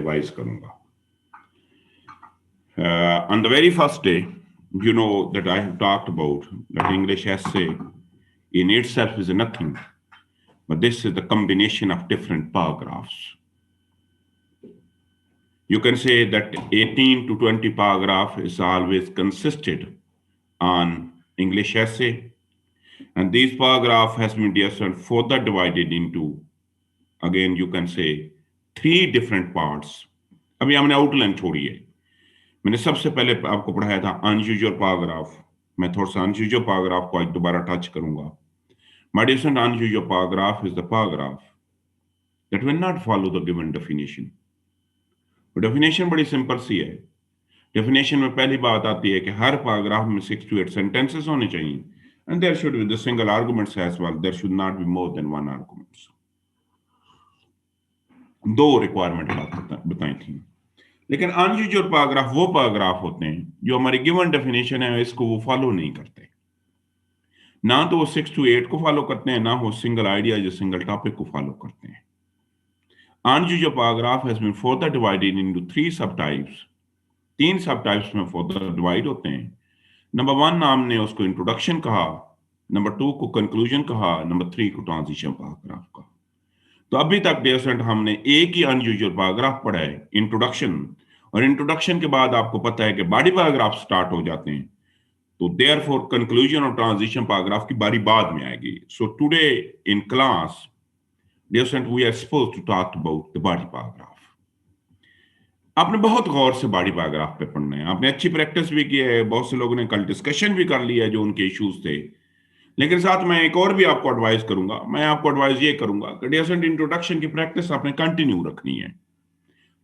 Advice करूंगा। On the very first day, you know that I have talked about that English essay in itself is nothing, but this is the combination of different paragraphs. You can say that 18 to 20 paragraph is always consisted on English essay, and these paragraph has been further divided into, again you can say, three different parts. अभी हमने outline छोड़ी है। मैंने सबसे पहले आपको पढ़ाया था अनयूजुअल पैराग्राफ। मैं थोड़ा सा अनयूजुअल पैराग्राफ को आज दोबारा टच करूंगा। My dear student, unusual paragraph is the paragraph that will not follow the given definition. Definition बड़ी सिंपल सी है। डेफिनेशन में पहली बात आती है कि हर पैराग्राफ में 6 to 8 सेंटेंसेस होने चाहिए and there should be the single arguments as well. There should not be more than one arguments. दो रिक्वायरमेंट बताई थी। लेकिन अनयूजुअल पैराग्राफ वो पैराग्राफ होते हैं जो हमारी गिवन डेफिनेशन है इसको वो फॉलो नहीं करते। ना तो वो 6 to 8 को फॉलो करते हैं, ना वो सिंगल आइडिया या सिंगल टॉपिक को फॉलो करते हैं। Unusual paragraph has been further divided into 3 सब टाइप्स। 3 सब टाइप्स में फर्दर डिवाइड होते हैं। नंबर 1 हमने उसको इंट्रोडक्शन कहा, नंबर 2 को कंक्लूजन कहा, नंबर 3 को ट्रांजिशन पैराग्राफ कहा। तो अभी तक डियर स्टूडेंट हमने एक ही अनयूजुअल पैराग्राफ पढ़ा है, इंट्रोडक्शन, और इंट्रोडक्शन के बाद आपको पता है कि बॉडी पैराग्राफ स्टार्ट हो जाते हैं। तो देयरफॉर कंक्लूजन और ट्रांजिशन पैराग्राफ की बारी बाद में आएगी। So today in class dear student we are supposed to talk about the body paragraph. आपने बहुत गौर से बॉडी पैराग्राफ पे पढ़ना है। आपने अच्छी प्रैक्टिस भी की है, बहुत से लोगों ने कल डिस्कशन भी कर लिया है जो उनके इश्यूज थे। लेकिन साथ में एक और भी आपको एडवाइस करूंगा। मैं आपको एडवाइस ये करूंगा कि डियर स्टूडेंट इंट्रोडक्शन की प्रैक्टिस आपने कंटिन्यू रखनी है।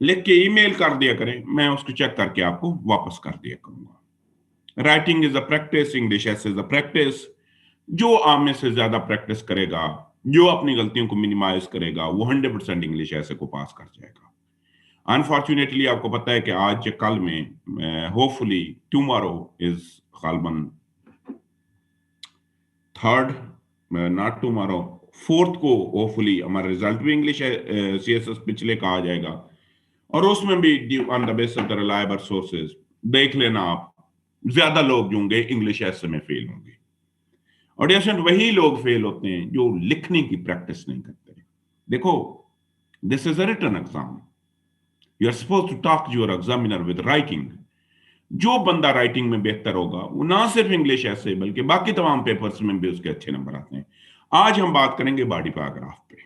लिख के ईमेल कर दिया करें, मैं उसको चेक करके आपको वापस कर दिया करूंगा। Writing is a practice, English essay is a practice. जो आप में से ज्यादा प्रैक्टिस करेगा, जो अपनी गलतियों को मिनिमाइज करेगा, वो 100% इंग्लिश ऐसे को पास कर जाएगा। अनफॉर्चुनेटली आपको पता है कि आज कल में होपफुली टुमारो इज गालबन थर्ड, नॉट टुमारो, फोर्थ को होपफुली हमारा रिजल्ट भी इंग्लिश सीएसएस पिछले का आ जाएगा, और उसमें भी on the basis of the reliable sources देख लेना आप, ज्यादा लोग जो होंगे इंग्लिश ऐसे में फेल होंगे। और डियर वही लोग फेल होते हैं जो लिखने की प्रैक्टिस नहीं करते। देखो, this is a written exam, you are supposed to talk your examiner with writing. जो बंदा राइटिंग में बेहतर होगा वो ना सिर्फ इंग्लिश ऐसे बल्कि बाकी तमाम पेपर्स में भी उसके अच्छे नंबर आते हैं। आज हम बात करेंगे बॉडी पैराग्राफ पे।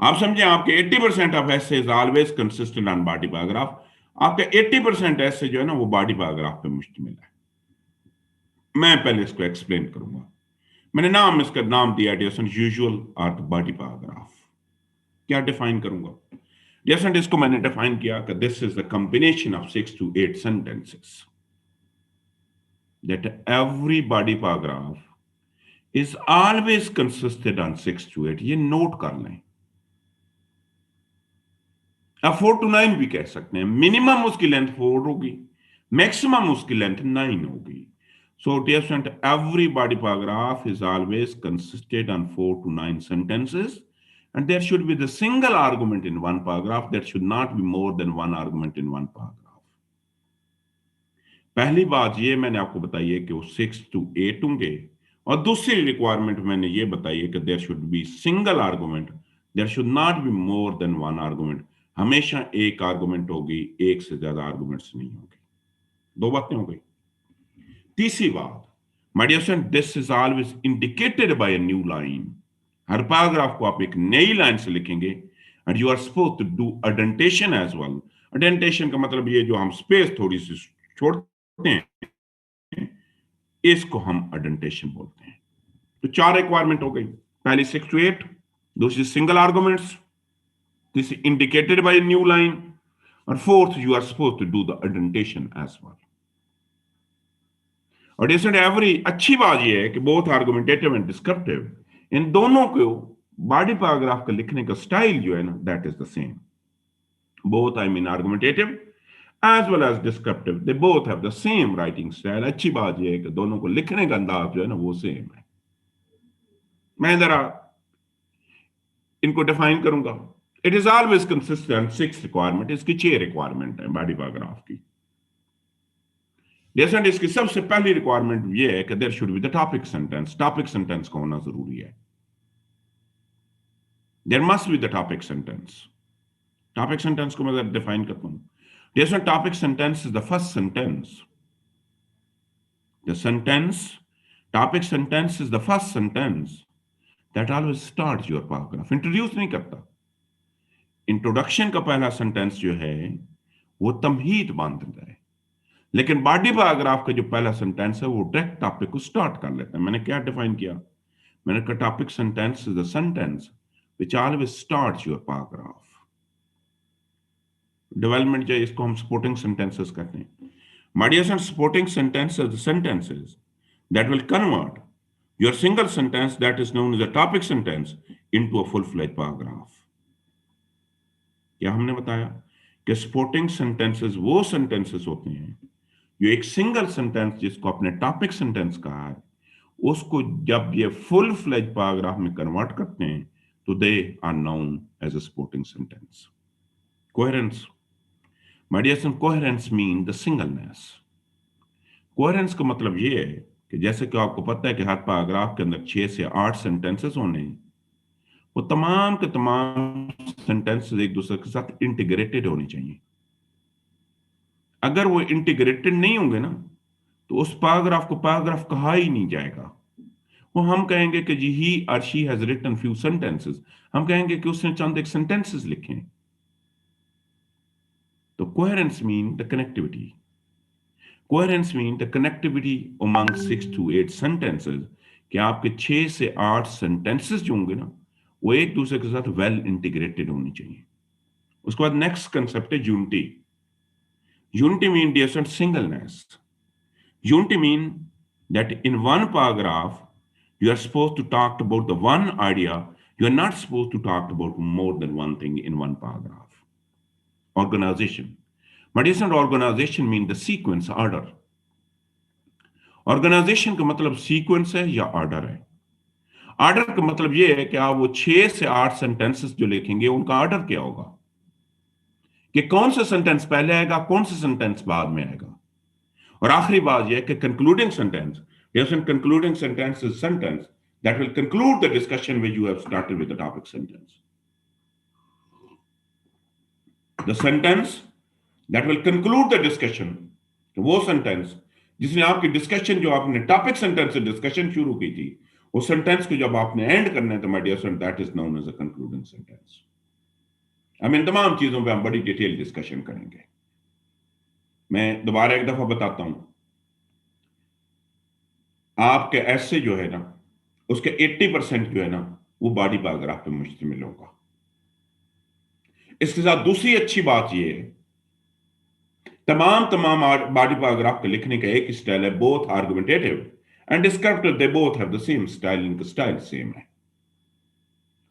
आप समझे, आपके 80% ऑफ ऐसे is always consistent on body paragraph. आपका 80% ऐसे जो है ना वो बॉडी पैराग्राफ पे मुश्तमिल है। मैं पहले इसको एक्सप्लेन करूंगा। मैंने इसका नाम दिया यूजुअल और बॉडी पैराग्राफ। क्या डिफाइन करूंगा? जैसे इसको मैंने डिफाइन किया कि this is the combination of 6 to 8 sentences that every body paragraph is always consisted on 6 to 8। ये नोट कर लें। अब 4 to 9 भी कह सकते हैं। मिनिमम उसकी लेंथ 4 होगी, मैक्सिमम उसकी लेंथ 9 होगी। So dear student, every body paragraph is always consisted on 4 to 9 sentences, and there should be the single argument in one paragraph. There should not be more than one argument in one paragraph। पहली बात ये मैंने आपको बताई है कि वो 6 to 8 होंगे, और दूसरी रिक्वायरमेंट मैंने ये बताई है कि there should be single argument, there should not be more than one argument. हमेशा एक आर्गुमेंट होगी, एक से ज्यादा आर्गुमेंट्स नहीं होगी। दो बातें हो गई। तीसरी बात, my dear friend, this is always indicated by a new line. हर पैराग्राफ को आप एक नई लाइन से लिखेंगे, and you are supposed to do indentation as well. Indentation का मतलब ये जो हम स्पेस थोड़ी सी छोड़ते हैं, इसको हम अडेंटेशन बोलते हैं। तो 4 रिक्वायरमेंट हो गई। पहली 6 to 8, दूसरी सिंगल आर्गुमेंट्स, तीसरी इंडिकेटेड बाय न्यू लाइन, और fourth you are supposed to do the indentation as well. और एवरी अच्छी बात यह है कि बोथ आर्गुमेंटेटिव एंड डिस्क्रिप्टिव, इन दोनों को बॉडी पैराग्राफ का लिखने का स्टाइल जो है ना, that is the same. Both I mean argumentative as well as descriptive, they both have the same writing style. अच्छी बात यह है कि दोनों को लिखने का अंदाज जो है ना वो सेम है। मैं जरा इनको डिफाइन करूंगा। It is always consistent 6 requirement, इसकी 6 रिक्वायरमेंट है बॉडी पैराग्राफ की। जैसे इसकी सबसे पहली रिक्वायरमेंट ये है कि there should be the topic sentence, topic sentence का होना जरूरी है। There must be the topic sentence. Topic sentence को मैं डिफाइन करता हूं। जैसे topic sentence is the first sentence, the sentence, topic sentence is the first sentence that always starts your paragraph. Introduce नहीं करता। इंट्रोडक्शन का पहला सेंटेंस जो है वो तमहीद बांधता है, लेकिन बॉडी पैराग्राफ का जो पहला सेंटेंस है वो डायरेक्ट टॉपिक को स्टार्ट कर लेता है। मैंने क्या डिफाइन किया? मैंने कहा topic sentence is the sentence which always starts your paragraph. Development जो इसको हम सपोर्टिंग सेंटेंसेस कहते हैं। My dear son, supporting sentences are the sentences that will convert your single sentence that is known as a topic sentence into a full-fledged paragraph. क्या हमने बताया कि supporting sentences वो सेंटेंसेस होते हैं जो एक सिंगल सेंटेंस जिसको अपने टॉपिक सेंटेंस कहा है उसको जब ये फुल फ्लेज पैराग्राफ में कन्वर्ट करते हैं तो they are known as a supporting sentence. Coherence, my dear son, coherence mean the singleness. Coherence का मतलब ये है कि जैसे कि आपको पता है कि हर पैराग्राफ के अंदर 6 से 8 सेंटेंसेस होने हैं, वो तमाम के तमाम सेंटेंसेस एक दूसरे के साथ इंटीग्रेटेड होने चाहिए। अगर वो इंटीग्रेटेड नहीं होंगे ना तो उस पैराग्राफ को पैराग्राफ कहा ही नहीं जाएगा। वो हम कहेंगे कि जी ही और she has written few sentences, हम कहेंगे कि उसने चंद एक सेंटेंसेस लिखे हैं। तो coherence mean the connectivity. Coherence mean the connectivity among 6 to 8 sentences, कि आपके 6 से 8 सेंटेंसेस जो होंगे ना वो एक दूसरे के साथ वेल इंटीग्रेटेड होनी चाहिए। उसके बाद नेक्स्ट कंसेप्ट है unity. Unity mean dear singleness. Unity mean that in one paragraph, you are supposed to talk about the one idea. You are not supposed to talk about more than one thing in one paragraph. Organization. But isn't organization mean the sequence, order? Organization का मतलब sequence है या order है? Order का मतलब ये है कि आप वो 6 से 8 sentences जो लिखेंगे उनका order क्या होगा, कि कौन सा sentence पहले आएगा, कौन सा sentence बाद में आएगा। और आखिरी बात यह कि concluding sentence, yes, and concluding sentence is sentence that will conclude the discussion where you have started with the topic sentence. The sentence that will conclude the discussion, वो सेंटेंस जिसने आपकी डिस्कशन जो आपने टॉपिक सेंटेंस से discussion शुरू की थी, वो सेंटेंस को जब आपने एंड करना है तो my dear friend that is known as a concluding sentence. हम इन तमाम चीजों पे हम बड़ी डिटेल डिस्कशन करेंगे। मैं दोबारा एक दफा बताता हूं, आपके ऐसे जो है ना उसके 80% जो है ना वो बॉडी पैराग्राफ पे मुश्तमिल होगा। इसके साथ दूसरी अच्छी बात ये है, तमाम बॉडी पैराग्राफ के लिखने का एक स्टाइल है, both argumentative and descriptive, they both have the same style, इनका स्टाइल सेम है।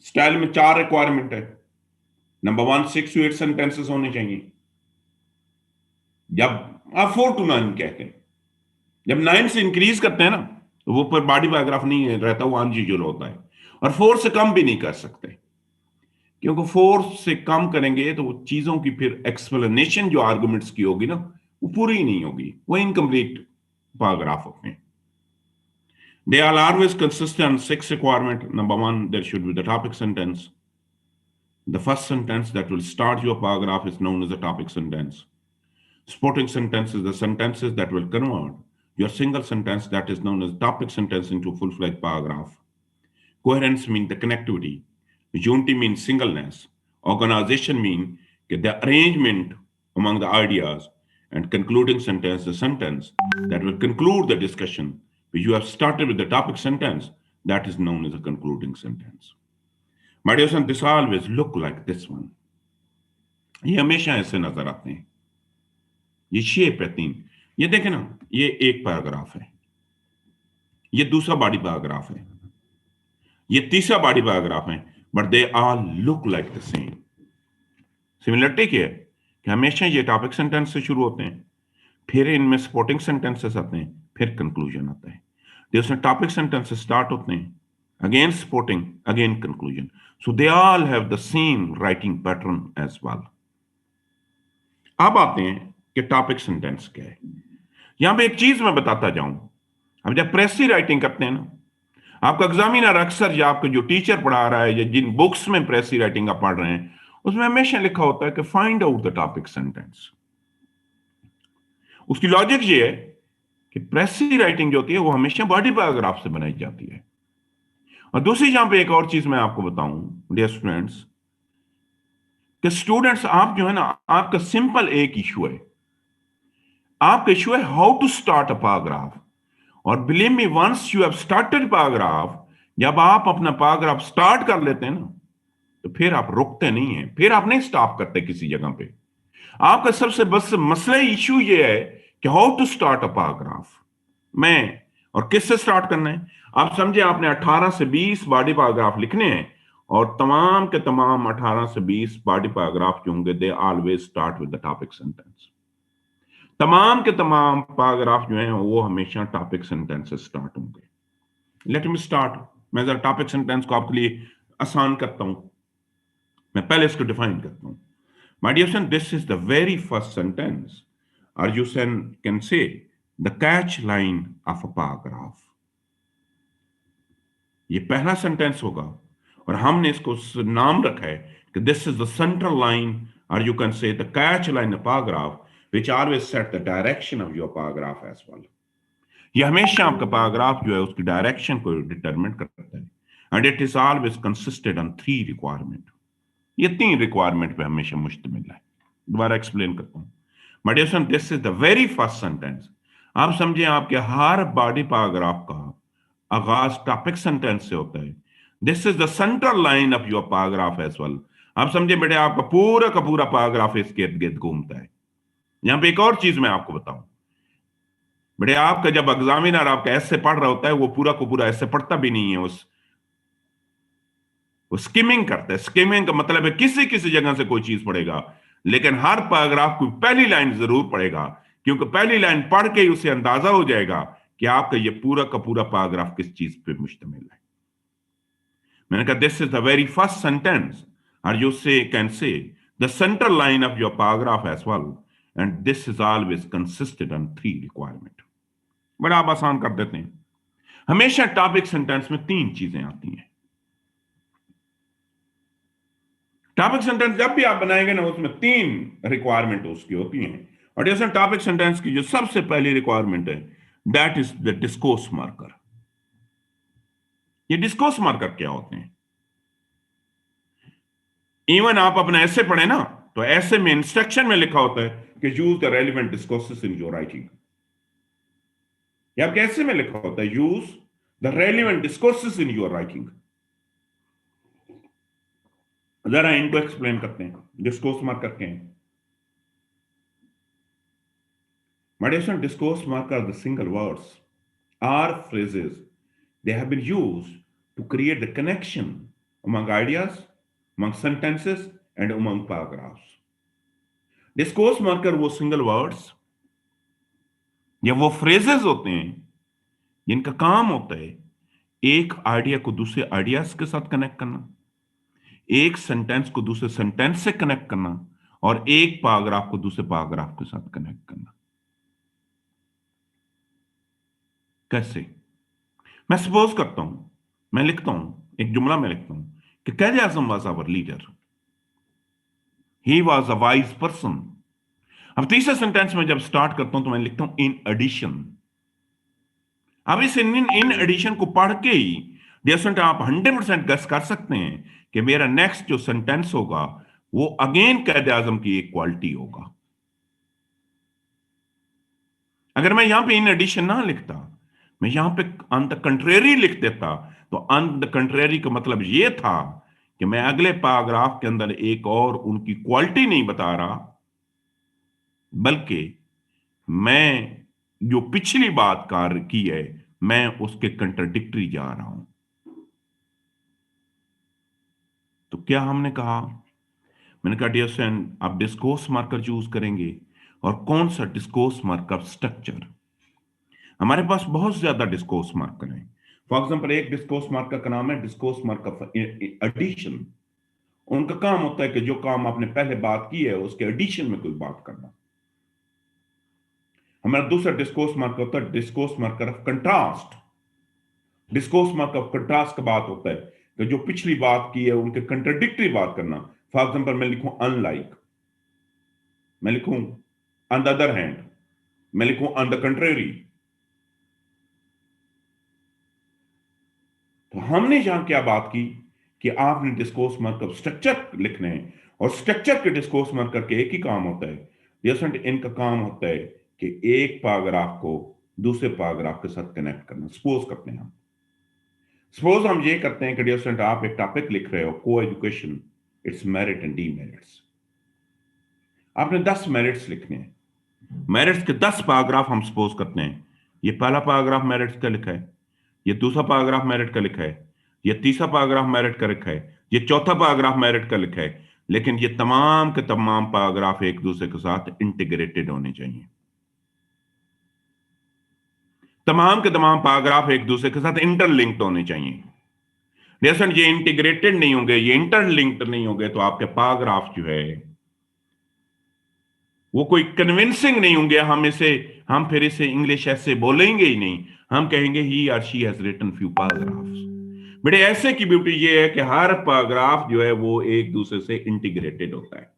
स्टाइल में 4 रिक्वायरमेंट है। नंबर 1, 6 to 8 सेंटेंसेस होने चाहिए। जब आप 4 to 9 कहते हैं, जब 9 से इंक्रीज करते हैं ना तो वो पर बॉडी पैराग्राफ नहीं रहता, वो अनयूजुअल होता है। और 4 से कम भी नहीं कर सकते, क्योंकि 4 से कम करेंगे तो चीजों की फिर एक्सप्लेनेशन जो आर्गुमेंट्स की होगी ना वो पूरी नहीं होगी, वो इनकम्प्लीट पैराग्राफ होते हैं। They are always consistent 6 requirement. Number 1, there should be the topic sentence. The first sentence that will start your paragraph is known as a topic sentence. Supporting sentence is the sentences that will convert your single sentence that is known as topic sentence into a full-fledged paragraph. Coherence means the connectivity. Unity means singleness. Organization means the arrangement among the ideas. And concluding sentence, the sentence that will conclude the discussion. You have started with the topic sentence that is known as a concluding sentence. My dear son, this always look like this one. ये हमेशा ऐसे नजर आते हैं। ये shape है 3। ये देखें ना, ये एक पैराग्राफ है, ये दूसरा बॉडी पैराग्राफ है, ये तीसरा बॉडी पैराग्राफ है, but they all look like the same. Similarity क्या है कि हमेशा ये टॉपिक सेंटेंस से शुरू होते हैं, फिर इनमें सपोर्टिंग सेंटेंसेस आते हैं, फिर कंक्लूजन आता है। उसमें टॉपिक सेंटेंस स्टार्ट होते हैं, again supporting, again conclusion. So they all have the same writing pattern as well. अब आते हैं कि टॉपिक सेंटेंस क्या है। यहां पे एक चीज मैं बताता जाऊं, अब जब प्रेसी राइटिंग करते हैं ना, आपका एग्जामिनर अक्सर या आपका जो टीचर पढ़ा रहा है या जिन बुक्स में प्रेसी राइटिंग आप पढ़ रहे हैं उसमें हमेशा लिखा होता है कि find out the topic sentence. उसकी लॉजिक ये है कि प्रेसी राइटिंग जो होती है वो हमेशा बॉडी पैराग्राफ से बनाई जाती है। और दूसरी जहां पे एक और चीज मैं आपको बताऊं डियर स्टूडेंट्स, कि स्टूडेंट्स आप जो है ना, आपका सिंपल एक इशू है, आपका इशू है how to start a paragraph. और believe me, once you have started paragraph, जब आप अपना पैराग्राफ स्टार्ट कर लेते हैं ना, तो फिर आप रुकते नहीं हैं, फिर आप नहीं स्टॉप करते किसी जगह पे। आपका सबसे बस मसला इशू ये है कि how to start a paragraph में, और किससे स्टार्ट करना है। आप समझे आपने 18 से 20 बॉडी पैराग्राफ लिखने हैं, और तमाम के तमाम 18 से 20 बॉडी पैराग्राफ जो होंगे they always start with the topic sentence. तमाम के तमाम पैराग्राफ जो हैं वो हमेशा टॉपिक सेंटेंस से स्टार्ट होंगे। Let me start. मैं जरा टॉपिक सेंटेंस को आपके लिए आसान करता हूं, मैं पहले इसको डिफाइन करता हूं। My dear son, this is the very first sentence, or you can say the catch line of a paragraph. ये पहला सेंटेंस होगा और हमने इसको नाम रखा है कि this is the central line, और you can say the catch line of paragraph which always set the direction of your paragraph as well. ये हमेशा आपका पैराग्राफ जो है उसकी डायरेक्शन को डिटरमिन करता है, and it is always consisted on 3 requirement. ये 3 रिक्वायरमेंट पे हमेशा मुश्तमिल है। दोबारा एक्सप्लेन करता हूं। My dear son, this is the very first sentence. आप समझे आपके हर बॉडी पैराग्राफ का आगाज टॉपिक सेंटेंस से होता है। This is the central line of your paragraph as well. आप समझे बेटे आपका पूरा का पूरा पैराग्राफ इसके इर्द गिर्द घूमता है। यहां पे एक और चीज मैं आपको बताऊं बेटे, आपका जब एग्जामिनर आपका ऐसे पढ़ रहा होता है वो पूरा को पूरा ऐसे पढ़ता भी नहीं है, वो स्किमिंग करता है। स्किमिंग का मतलब है किसी किसी जगह से कोई चीज पढ़ेगा, लेकिन हर पैराग्राफ को पहली लाइन जरूर पढ़ेगा, क्योंकि पहली लाइन पढ़ के ही उसे अंदाजा हो जाएगा कि आपका ये पूरा का पूरा पैराग्राफ किस चीज पे मुश्तमिल है। मैंने कहा this is the very first sentence, और you say can say the central line of your paragraph as well, and this is always consisted on 3 requirement. बड़ा आप आसान कर देते हैं। हमेशा टॉपिक सेंटेंस में 3 चीजें आती हैं। टॉपिक सेंटेंस जब भी आप बनाएंगे ना उसमें 3 रिक्वायरमेंट उसकी होती हैं। और जैसे टॉपिक सेंटेंस की जो सबसे पहली रिक्वायरमेंट है that is the discourse marker. ये डिस्कोर्स मार्कर क्या होते हैं? इवन आप अपना ऐसे पढ़े ना, तो ऐसे में इंस्ट्रक्शन में लिखा होता है कि use the relevant discourses in your writing. या कैसे में लिखा होता है use the relevant discourses in your writing. जरा इनको एक्सप्लेन करते हैं, डिस्कोर्स मार्कर क्या है। Meditation discourse marker are the single words or phrases. They have been used to create the connection among ideas, among sentences, and among paragraphs. Discourse marker वो single words या वो phrases होते हैं जिनका काम होता है एक आइडिया को दूसरे आइडियाज के साथ कनेक्ट करना, एक सेंटेंस को दूसरे सेंटेंस से कनेक्ट करना, और एक पैराग्राफ को दूसरे पैराग्राफ के साथ कनेक्ट करना। कैसे? मैं सपोज करता हूं, मैं लिखता हूं एक जुमला में लिखता हूं कि Quaid Azam was our leader, he was a wise person. अब तीसरे सेंटेंस में जब स्टार्ट करता हूं तो मैं लिखता हूं इन एडिशन। अब इस इन एडिशन को पढ़ के ही जैसे आप 100% गेस कर सकते हैं कि मेरा नेक्स्ट जो सेंटेंस होगा वो अगेन कैद आजम की एक क्वालिटी होगा। अगर मैं यहां पे इन एडिशन ना लिखता, मैं यहां पे ऑन द कंट्रेरी लिख देता, तो ऑन द कंट्रेरी का मतलब ये था कि मैं अगले पैराग्राफ के अंदर एक और उनकी क्वालिटी नहीं बता रहा, बल्कि मैं जो पिछली बात कार्य की है मैं उसके कंट्राडिक्टरी जा रहा हूं। तो क्या हमने कहा? मैंने कहा डियर फ्रेंड, आप डिस्कोर्स मार्कर यूज करेंगे। और कौन सा डिस्कोर्स मार्कर? स्ट्रक्चर। हमारे पास बहुत ज्यादा डिस्कोर्स मार्कर हैं, फॉर एग्जाम्पल एक डिस्कोर्स मार्कर का नाम है डिस्कोर्स मार्कर एडिशन। उनका काम होता है कि जो काम आपने पहले बात की है उसके एडिशन में कोई बात करना। हमारा दूसरा डिस्कोर्स मार्कर होता है discourse marker of contrast. Discourse marker of contrast का बात होता है कि जो पिछली बात की है उनके कंट्राडिक्टरी बात करना। फॉर एग्जाम्पल मैं लिखूं अनलाइक, मैं लिखूं ऑन द अदर हैंड, मैं लिखूं ऑन द कंट्रेरी। तो हमने यहां क्या बात की कि आपने डिस्कोर्स मार्कर स्ट्रक्चर लिखने हैं, और स्ट्रक्चर के डिस्कोर्स मार्कर के एक ही काम होता है डियर, इनका काम होता है कि एक पैराग्राफ को दूसरे पैराग्राफ के साथ कनेक्ट करना। सपोज करते हैं सपोज हम ये करते हैं कि डियर आप एक टॉपिक लिख रहे हो को education, it's merit and demerits. आपने 10 मेरिट्स लिखने हैं, मेरिट्स के 10 पैराग्राफ हम सपोज करते हैं। ये पहला पैराग्राफ मेरिट्स का लिखा है, ये दूसरा पैराग्राफ मेरिट का लिखा है, ये तीसरा पैराग्राफ मेरिट का लिखा है, ये चौथा पैराग्राफ मेरिट का लिखा है। लेकिन ये तमाम के तमाम पैराग्राफ एक दूसरे के साथ इंटीग्रेटेड होने चाहिए। तमाम के तमाम पैराग्राफ एक दूसरे के साथ इंटरलिंक्ड होने चाहिए। जैसे ये इंटीग्रेटेड नहीं होंगे, ये इंटरलिंक्ड नहीं होंगे, तो आपके पैराग्राफ जो है वो कोई कन्विंसिंग नहीं होंगे। हम फिर इसे इंग्लिश ऐसे बोलेंगे ही नहीं, हम कहेंगे ही और she has written few paragraphs. बड़े ऐसे की ब्यूटी ये है कि हर पैराग्राफ जो है वो एक दूसरे से इंटीग्रेटेड होता है।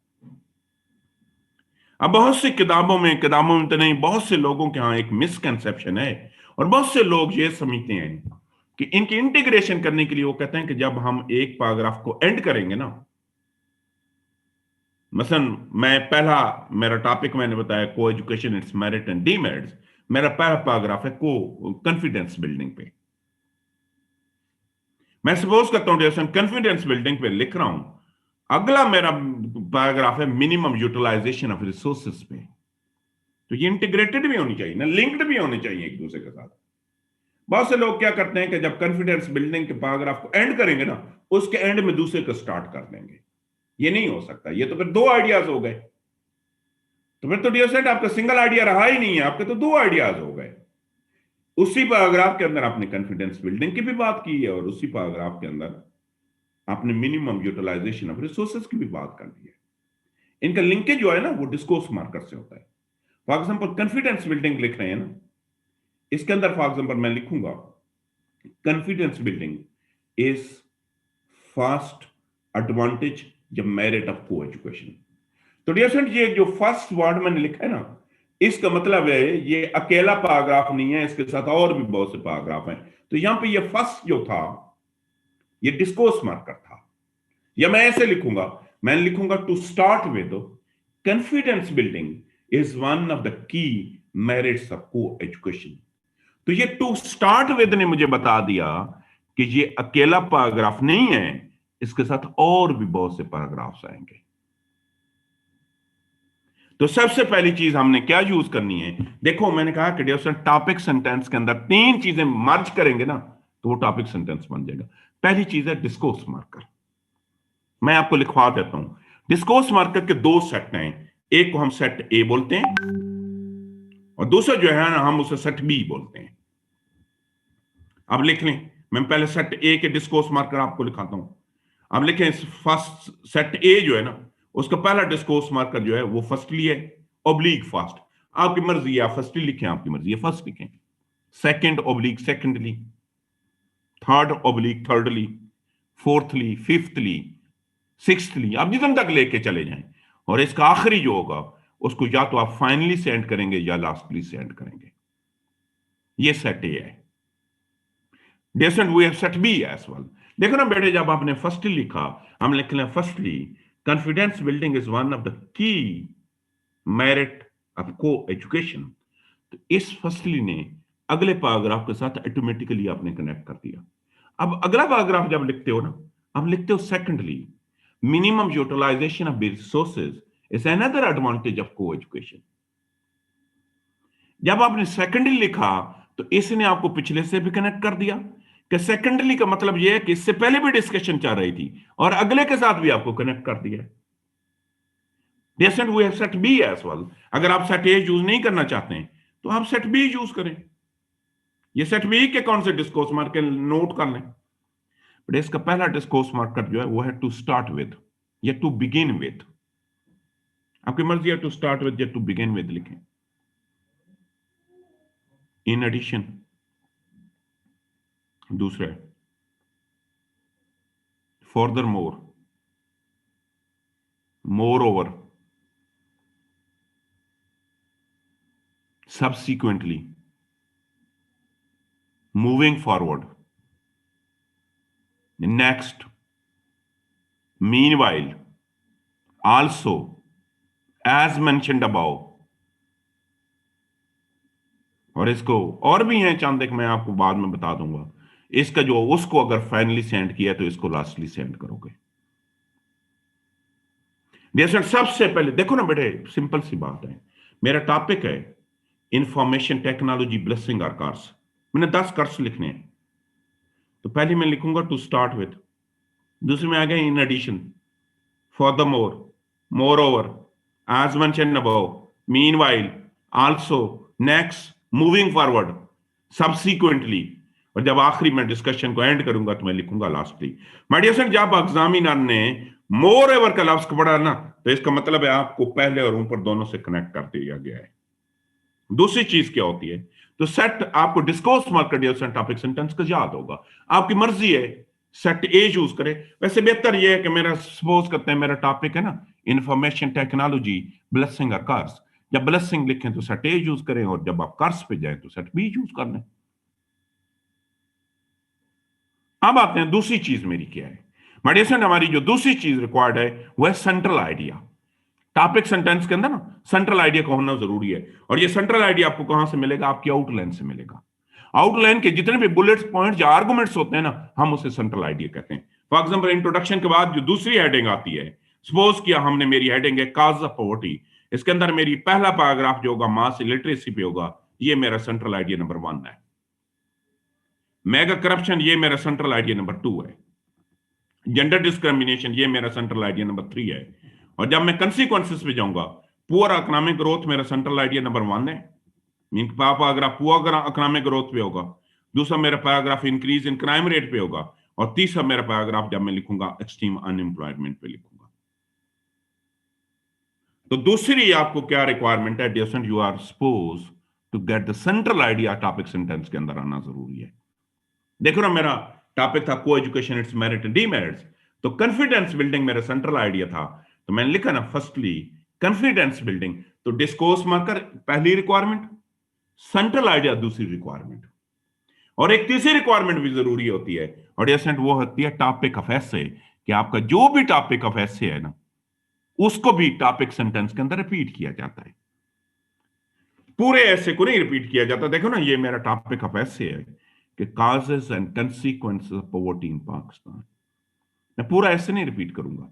अब बहुत सी किताबों में तो नहीं, बहुत से लोगों के यहां एक मिसकंसेप्शन है, और बहुत से लोग ये समझते हैं कि इनकी इंटीग्रेशन करने के लिए वो कहते हैं कि जब हम एक पैराग्राफ को एंड करेंगे ना, मसलन मेरा टॉपिक मैंने बताया को education it's merit and demerits, मेरा पहला पैराग्राफ है को कॉन्फिडेंस बिल्डिंग पे। मैं सपोज करता हूं जैसे कॉन्फिडेंस बिल्डिंग पे लिख रहा हूं, अगला मेरा पैराग्राफ है मिनिमम यूटिलाइजेशन ऑफ रिसोर्सेज पे। तो ये इंटीग्रेटेड भी होनी चाहिए ना, लिंक्ड भी होने चाहिए एक दूसरे के साथ। बहुत से लोग क्या करते हैं कि जब कॉन्फिडेंस बिल्डिंग के पैराग्राफ को एंड करेंगे ना, उसके एंड में दूसरे को स्टार्ट कर देंगे। ये नहीं हो सकता, ये तो फिर दो आइडियाज हो गए। तो फिर तो डियर फ्रेंड आपका सिंगल आइडिया रहा ही नहीं है, आपके तो दो आइडियाज हो गए। उसी पैराग्राफ के अंदर आपने कॉन्फिडेंस बिल्डिंग की भी बात की है, और उसी पैराग्राफ के अंदर आपने मिनिमम यूटिलाइजेशन ऑफ रिसोर्सेज की भी बात कर दी है। इनका लिंकेज जो है ना वो डिस्कोर्स मार्कर से होता है। फॉर एग्जाम्पल कॉन्फिडेंस बिल्डिंग लिख रहे हैं ना, इसके अंदर फॉर एग्जाम्पल मैं लिखूंगा confidence building is first advantage the merit of coeducation. तो डियर फ्रेंड ये जो फर्स्ट वर्ड मैंने लिखा है ना, इसका मतलब है ये अकेला पैराग्राफ नहीं है, इसके साथ और भी बहुत से पैराग्राफ हैं। तो यहां पे ये फर्स्ट जो था ये डिस्कोर्स मार्कर था। या मैं ऐसे लिखूंगा, मैं लिखूंगा to start with confidence building is one of the key merits of coeducation. तो ये टू स्टार्ट विद ने मुझे बता दिया कि ये अकेला पैराग्राफ नहीं है, इसके साथ और भी बहुत से पैराग्राफ्स आएंगे। तो सबसे पहली चीज हमने क्या यूज करनी है, देखो मैंने कहा कि टॉपिक सेंटेंस के अंदर तीन चीजें मर्ज करेंगे ना तो वो टॉपिक सेंटेंस बन जाएगा। पहली चीज है डिस्कोर्स मार्कर। मैं आपको लिखवा देता हूं, डिस्कोर्स मार्कर के दो सेट हैं, एक को हम सेट ए बोलते हैं और दूसरा जो है ना हम उसे सेट बी बोलते हैं। अब लिख लें, मैं पहले सेट ए के डिस्कोर्स मार्कर आपको लिखाता हूं। अब लिखें फर्स्ट सेट ए जो है ना, उसका पहला डिस्कोर्स मार्कर जो है वो फर्स्टली है, ऑब्लिक फर्स्ट। आपकी मर्जी है, आप फर्स्टली लिखें, आपकी मर्जी है फर्स्ट लिखें, second oblique secondly, third oblique thirdly, fourthly, fifthly, sixthly, आप जितने तक लेके चले जाएं। और इसका आखिरी जो होगा उसको या तो आप फाइनली से एंड करेंगे या लास्टली से एंड करेंगे। ये सेट ए है। Dear we have set B as well. देखो ना बेटे, जब आपने फर्स्टली लिखा, हम लिख लें firstly confidence building is one of the की मेरिट ऑफ को एजुकेशन। तो इस फर्स्टली ने अगले पैराग्राफ के साथ ऑटोमेटिकली आपने कनेक्ट कर दिया। अब अगला पैराग्राफ जब लिखते हो ना, आप लिखते हो secondly minimum utilization of resources is another advantage of coeducation. जब आपने सेकंडली लिखा तो इसने आपको पिछले से भी कनेक्ट कर दिया कि सेकंडली का मतलब यह है कि इससे पहले भी डिस्कशन चल रही थी और अगले के साथ भी आपको कनेक्ट कर दिया। We have set B as well. अगर आप सेट ए यूज नहीं करना चाहते हैं तो आप सेट बी यूज करें। ये सेट बी के कौन से डिस्कोर्स मार्कर नोट कर लें। बट इसका पहला डिस्कोर्स मार्कर जो है वो है टू स्टार्ट विद या टू बिगिन विद। आपकी मर्जी है टू स्टार्ट विद या टू बिगिन विद लिखें। इन एडिशन दूसरा है further moreover, subsequently, moving forward, next, meanwhile, also, as mentioned above। और इसको और भी हैं चंद, एक मैं आपको बाद में बता दूंगा। इसका जो उसको अगर फाइनली सेंड किया तो इसको लास्टली सेंड करोगे। जैसे सबसे पहले देखो ना बेटे, सिंपल सी बात है, मेरा टॉपिक है इंफॉर्मेशन टेक्नोलॉजी ब्लेसिंग आवर कर्स। मैंने 10 कर्स लिखने हैं, तो पहले मैं लिखूंगा टू स्टार्ट विद, दूसरे में आ गया in addition, furthermore, moreover, as mentioned above, meanwhile, also, next, moving forward, subsequently। और जब आखिरी में डिस्कशन को एंड करूंगा तो मैं लिखूंगा लास्टली। माय डियर फ्रेंड, जब एग्जामिनर ने मोर एवर का लफ्ज पढ़ा ना, तो इसका मतलब है आपको पहले और ऊपर दोनों से कनेक्ट कर दिया गया है। दूसरी चीज क्या होती है, तो सेट आपको discourse marker dear topic sentence का याद होगा, आपकी मर्जी है सेट ए चूज करे। वैसे बेहतर यह है कि मेरा सपोज करते हैं मेरा टॉपिक है ना इंफॉर्मेशन टेक्नोलॉजी ब्लेसिंग और कर्स, जब ब्लेसिंग लिखें तो सेट ए यूज करें, और जब आप कर्स पे जाएं तो सेट बी यूज कर लें। अब आते हैं दूसरी चीज मेरी क्या है। मेडिसन हमारी जो दूसरी चीज रिक्वायर्ड है वह सेंट्रल आइडिया। टॉपिक सेंटेंस के अंदर ना सेंट्रल आइडिया का होना जरूरी है, और ये सेंट्रल आइडिया आपको कहां से मिलेगा, आपकी आउटलाइन से मिलेगा। आउटलाइन के जितने भी बुलेट्स पॉइंट्स या आर्गुमेंट्स होते हैं ना, हम उसे सेंट्रल आइडिया कहते हैं। फॉर एग्जांपल इंट्रोडक्शन के बाद जो दूसरी हेडिंग आती है, सपोज किया हमने मेरी हेडिंग है काज ऑफ पॉवर्टी, इसके अंदर मेरी पहला पैराग्राफ जो होगा मास इलिटरेसी पे होगा, ये मेरा सेंट्रल आइडिया नंबर 1 है। मेगा करप्शन ये मेरा सेंट्रल आइडिया नंबर 2 है। जेंडर डिस्क्रिमिनेशन ये मेरा सेंट्रल आइडिया नंबर 3 है। और जब मैं कंसीक्वेंसेस पे जाऊंगा, पुअर इकोनॉमिक ग्रोथ मेरा सेंट्रल आइडिया नंबर 1 है, mean paragraph poor economic growth पे होगा। दूसरा मेरा paragraph increase in crime rate पे होगा, और तीसरा मेरा पैराग्राफ जब मैं लिखूंगा एक्सट्रीम अनएम्प्लॉयमेंट पे लिखूंगा। तो दूसरी आपको क्या रिक्वायरमेंट है, dear you are suppose to get the central idea topic sentence के अंदर आना जरूरी है। देखो ना, मेरा टॉपिक था को education it's merit and demerits, तो कॉन्फिडेंस बिल्डिंग मेरा सेंट्रल आइडिया था, तो मैंने लिखा ना फर्स्टली कॉन्फिडेंस बिल्डिंग, तो डिस्कोर्स मार्कर पहली रिक्वायरमेंट, सेंट्रल आइडिया दूसरी रिक्वायरमेंट, और एक तीसरी रिक्वायरमेंट भी जरूरी होती है, और वो होती है टॉपिक ऑफ एसे, कि आपका जो भी टॉपिक ऑफ एसे है ना, उसको भी टॉपिक सेंटेंस के अंदर रिपीट किया जाता है, पूरे ऐसे को नहीं रिपीट किया जाता। देखो ना, ये मेरा टॉपिक ऑफ एसे है कि causes and consequences of poverty in Pakistan. मैं पूरा ऐसे नहीं रिपीट करूंगा,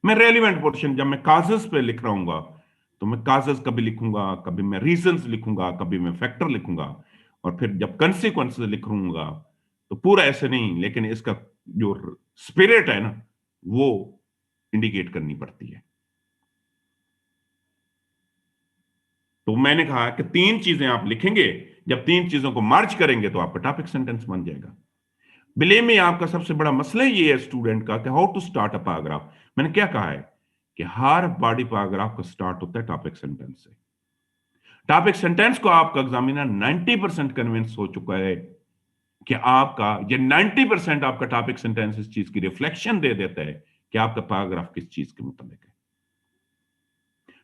मैं रेलिवेंट पोर्शन जब मैं काजेस पे लिख रहा हूंगा तो मैं काजेस कभी लिखूंगा, कभी मैं रीजंस लिखूंगा, कभी मैं फैक्टर लिखूंगा, और फिर जब कंसिक्वेंसेस लिखूंगा तो पूरा ऐसे नहीं, लेकिन इसका जो स्पिरिट है ना वो इंडिकेट करनी पड़ती है। तो मैंने कहा कि 3 चीजें आप लिखेंगे, जब 3 चीजों को मर्ज करेंगे तो आपका टॉपिक सेंटेंस बन जाएगा। बिलीव में आपका सबसे बड़ा मसला ये है स्टूडेंट का कि how to start a paragraph. मैंने क्या कहा है कि हर बॉडी पैराग्राफ का स्टार्ट होता है टॉपिक सेंटेंस से। टॉपिक सेंटेंस को आपका एग्जामिनर 90% कन्विंस हो चुका है कि आपका ये 90% आपका टॉपिक सेंटेंस इस चीज की रिफ्लेक्शन दे देता है कि आपका पैराग्राफ किस चीज के मुताबिक है।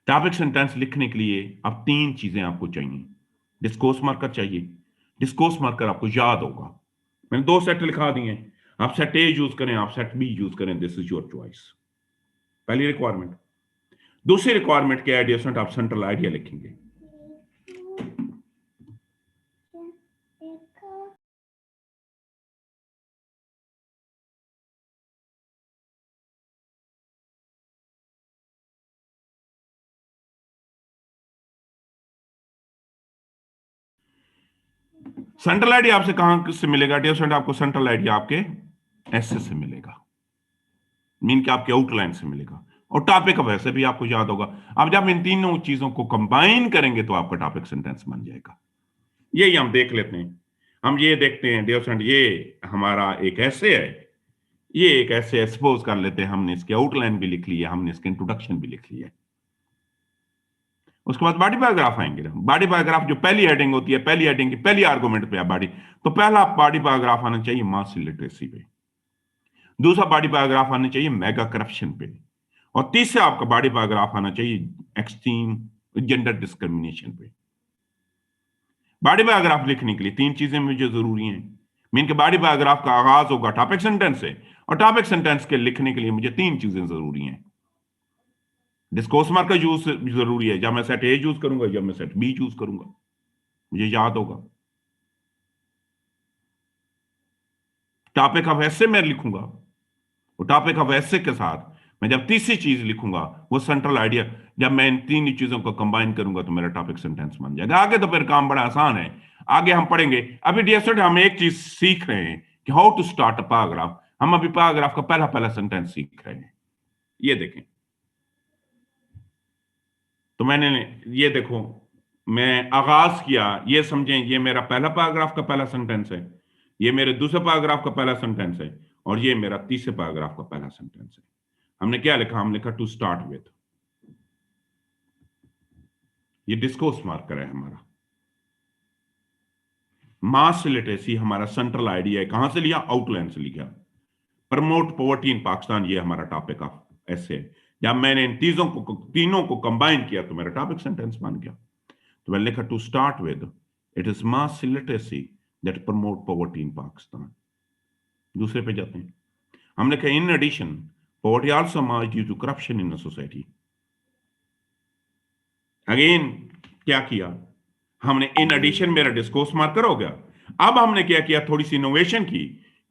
टॉपिक सेंटेंस लिखने के लिए अब 3 चीजें आपको चाहिए। डिस्कोर्स मार्कर चाहिए, डिस्कोर्स मार्कर आपको याद होगा, मैंने 2 सेट लिखा दिए हैं, आप सेट ए यूज करें, आप सेट बी यूज करें, दिस इज योर चॉइस। पहली रिक्वायरमेंट। दूसरी रिक्वायरमेंट क्या है, आप सेंट्रल आइडिया लिखेंगे। सेंट्रल आइडिया आपसे कहां से मिलेगा डियर, आपको सेंट्रल आइडिया आपके ऐसे से मिलेगा, मीन कि आपके आउटलाइन से मिलेगा, और टॉपिक अब वैसे भी आपको याद होगा। अब जब इन तीनों चीजों को कंबाइन करेंगे तो आपका टॉपिक सेंटेंस बन जाएगा। यही हम देख लेते हैं। हम ये देखते हैं डियर स्टूडेंट, ये हमारा एक ऐसे है, ये एक ऐसे सपोज कर लेते हैं हमने इसकी आउटलाइन भी लिख ली है, हमने इसकी इंट्रोडक्शन भी लिख ली है। उसके बाद बॉडी पैराग्राफ आएंगे ना। बॉडी पैराग्राफ जो पहली हेडिंग होती है, पहली हेडिंग की पहली आर्गुमेंट पे है बॉडी, तो पहला बॉडी पैराग्राफ आना चाहिए मास लिटरेसी पे, दूसरा बॉडी पैराग्राफ आना चाहिए मेगा करप्शन पे, और तीसरा आपका बॉडी पैराग्राफ आना चाहिए एक्सट्रीम जेंडर डिस्क्रिमिनेशन पे। बॉडी पैराग्राफ लिखने के लिए तीन चीजें मुझे जरूरी हैं। मीन के बॉडी पैराग्राफ का आगाज होगा टॉपिक सेंटेंस से, और टॉपिक सेंटेंस के लिखने के लिए मुझे तीन चीजें जरूरी हैं। डिस्कोर्स मार्कर यूज जरूरी है, जब मैं सेट ए यूज करूंगा, जब मैं सेट बी यूज करूंगा, मुझे याद होगा। टॉपिक ऑफ ऐसे मैं लिखूंगा, वो टॉपिक ऑफ ऐसे के साथ मैं जब तीसरी चीज लिखूंगा, वो सेंट्रल आइडिया, जब मैं इन तीन चीजों को कंबाइन करूंगा तो मेरा टॉपिक सेंटेंस बन जाएगा। आगे तो फिर काम बड़ा आसान है, आगे हम पढ़ेंगे। अभी डियर स्टूडेंट हम एक चीज सीख रहे हैं कि how to start a paragraph. हम अभी पैराग्राफ का पहला पहला सेंटेंस सीख रहे हैं। ये देखें, तो मैंने ये देखो, मैं आगाज किया, ये समझें ये मेरा पहला पैराग्राफ का पहला सेंटेंस है, ये मेरे दूसरे पैराग्राफ का पहला सेंटेंस है, और ये मेरा तीसरे पैराग्राफ का पहला सेंटेंस है। हमने क्या लिखा? हम लिखा टू स्टार्ट विद। ये डिस्कोर्स मार्कर है हमारा। मास लिटरेसी हमारा सेंट्रल आइडिया है। कहां से लिया? आउटलाइन से लिया। प्रमोट पॉवर्टी इन पाकिस्तान, ये हमारा टॉपिक ऑफ ऐसे है। जब मैंने इन तीनों को कंबाइन किया तो मेरा टॉपिक सेंटेंस बन गया। तो मैंने लिखा to start with it is mass literacy that promote poverty in Pakistan. दूसरे पे जाते हैं, हमने कहा in addition poverty also emerged due to corruption in society. Again क्या किया हमने? इन एडिशन मेरा डिस्कोर्स मार्कर हो गया। अब हमने क्या किया? थोड़ी सी इनोवेशन की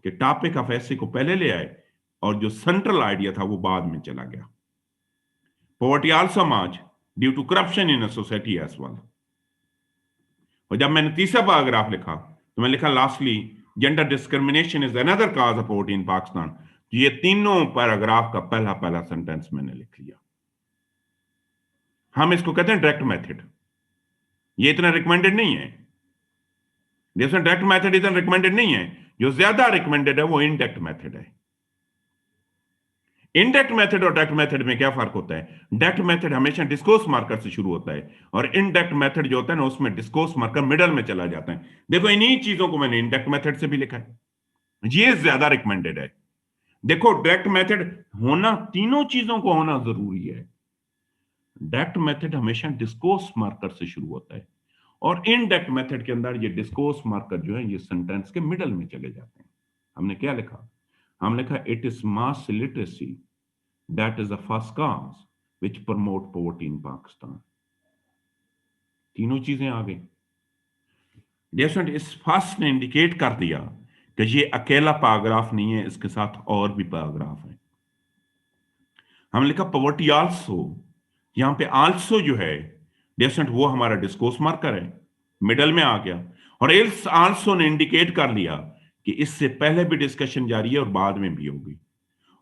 कि टॉपिक ऑफ ऐसे को पहले ले आए और जो सेंट्रल आइडिया था वो बाद में चला गया। Poverty also emerged due to corruption in society as well. और जब मैंने तीसरा पैराग्राफ लिखा तो मैं लिखा lastly gender discrimination is another cause of poverty in Pakistan. ये तीनों पैराग्राफ का पहला पहला सेंटेंस मैंने लिख लिया। हम इसको कहते हैं डायरेक्ट मेथड। ये इतना रिकमेंडेड नहीं है, जैसे डायरेक्ट मेथड इतना रिकमेंडेड नहीं है। जो ज्यादा रिकमेंडेड है वो इनडायरेक्ट मेथड है। इनडायरेक्ट मेथड और डायरेक्ट मेथड में क्या फर्क होता है? डायरेक्ट मेथड हमेशा डिस्कोर्स मार्कर से शुरू होता है, और इनडायरेक्ट मेथड जो होता है ना, उसमें डिस्कोर्स मार्कर मिडल में चला जाता है। देखो इन्हीं चीजों को मैंने इनडायरेक्ट मेथड से भी लिखा है, ये ज्यादा रिकमेंडेड है। देखो डायरेक्ट मेथड होना, तीनों चीजों को होना जरूरी है। डायरेक्ट मेथड हमेशा डिस्कोर्स मार्कर से शुरू होता है, और इनडायरेक्ट मेथड के अंदर ये डिस्कोर्स मार्कर जो है ये सेंटेंस के मिडल में चले जाते हैं। हमने क्या लिखा? हम लिखा it is mass literacy that is the first cause which promote poverty in Pakistan. तीनों चीजें आ गई। जैसे इस फर्स्ट ने इंडिकेट कर दिया कि ये अकेला पैराग्राफ नहीं है, इसके साथ और भी पैराग्राफ है। हम लिखा पॉवर्टी आल्सो, यहां पे आल्सो जो है डेसेंट वो हमारा डिस्कोर्स मार्कर है, मिडल में आ गया। और इस आल्सो ने इंडिकेट कर लिया कि इससे पहले भी डिस्कशन जारी है और बाद में भी होगी।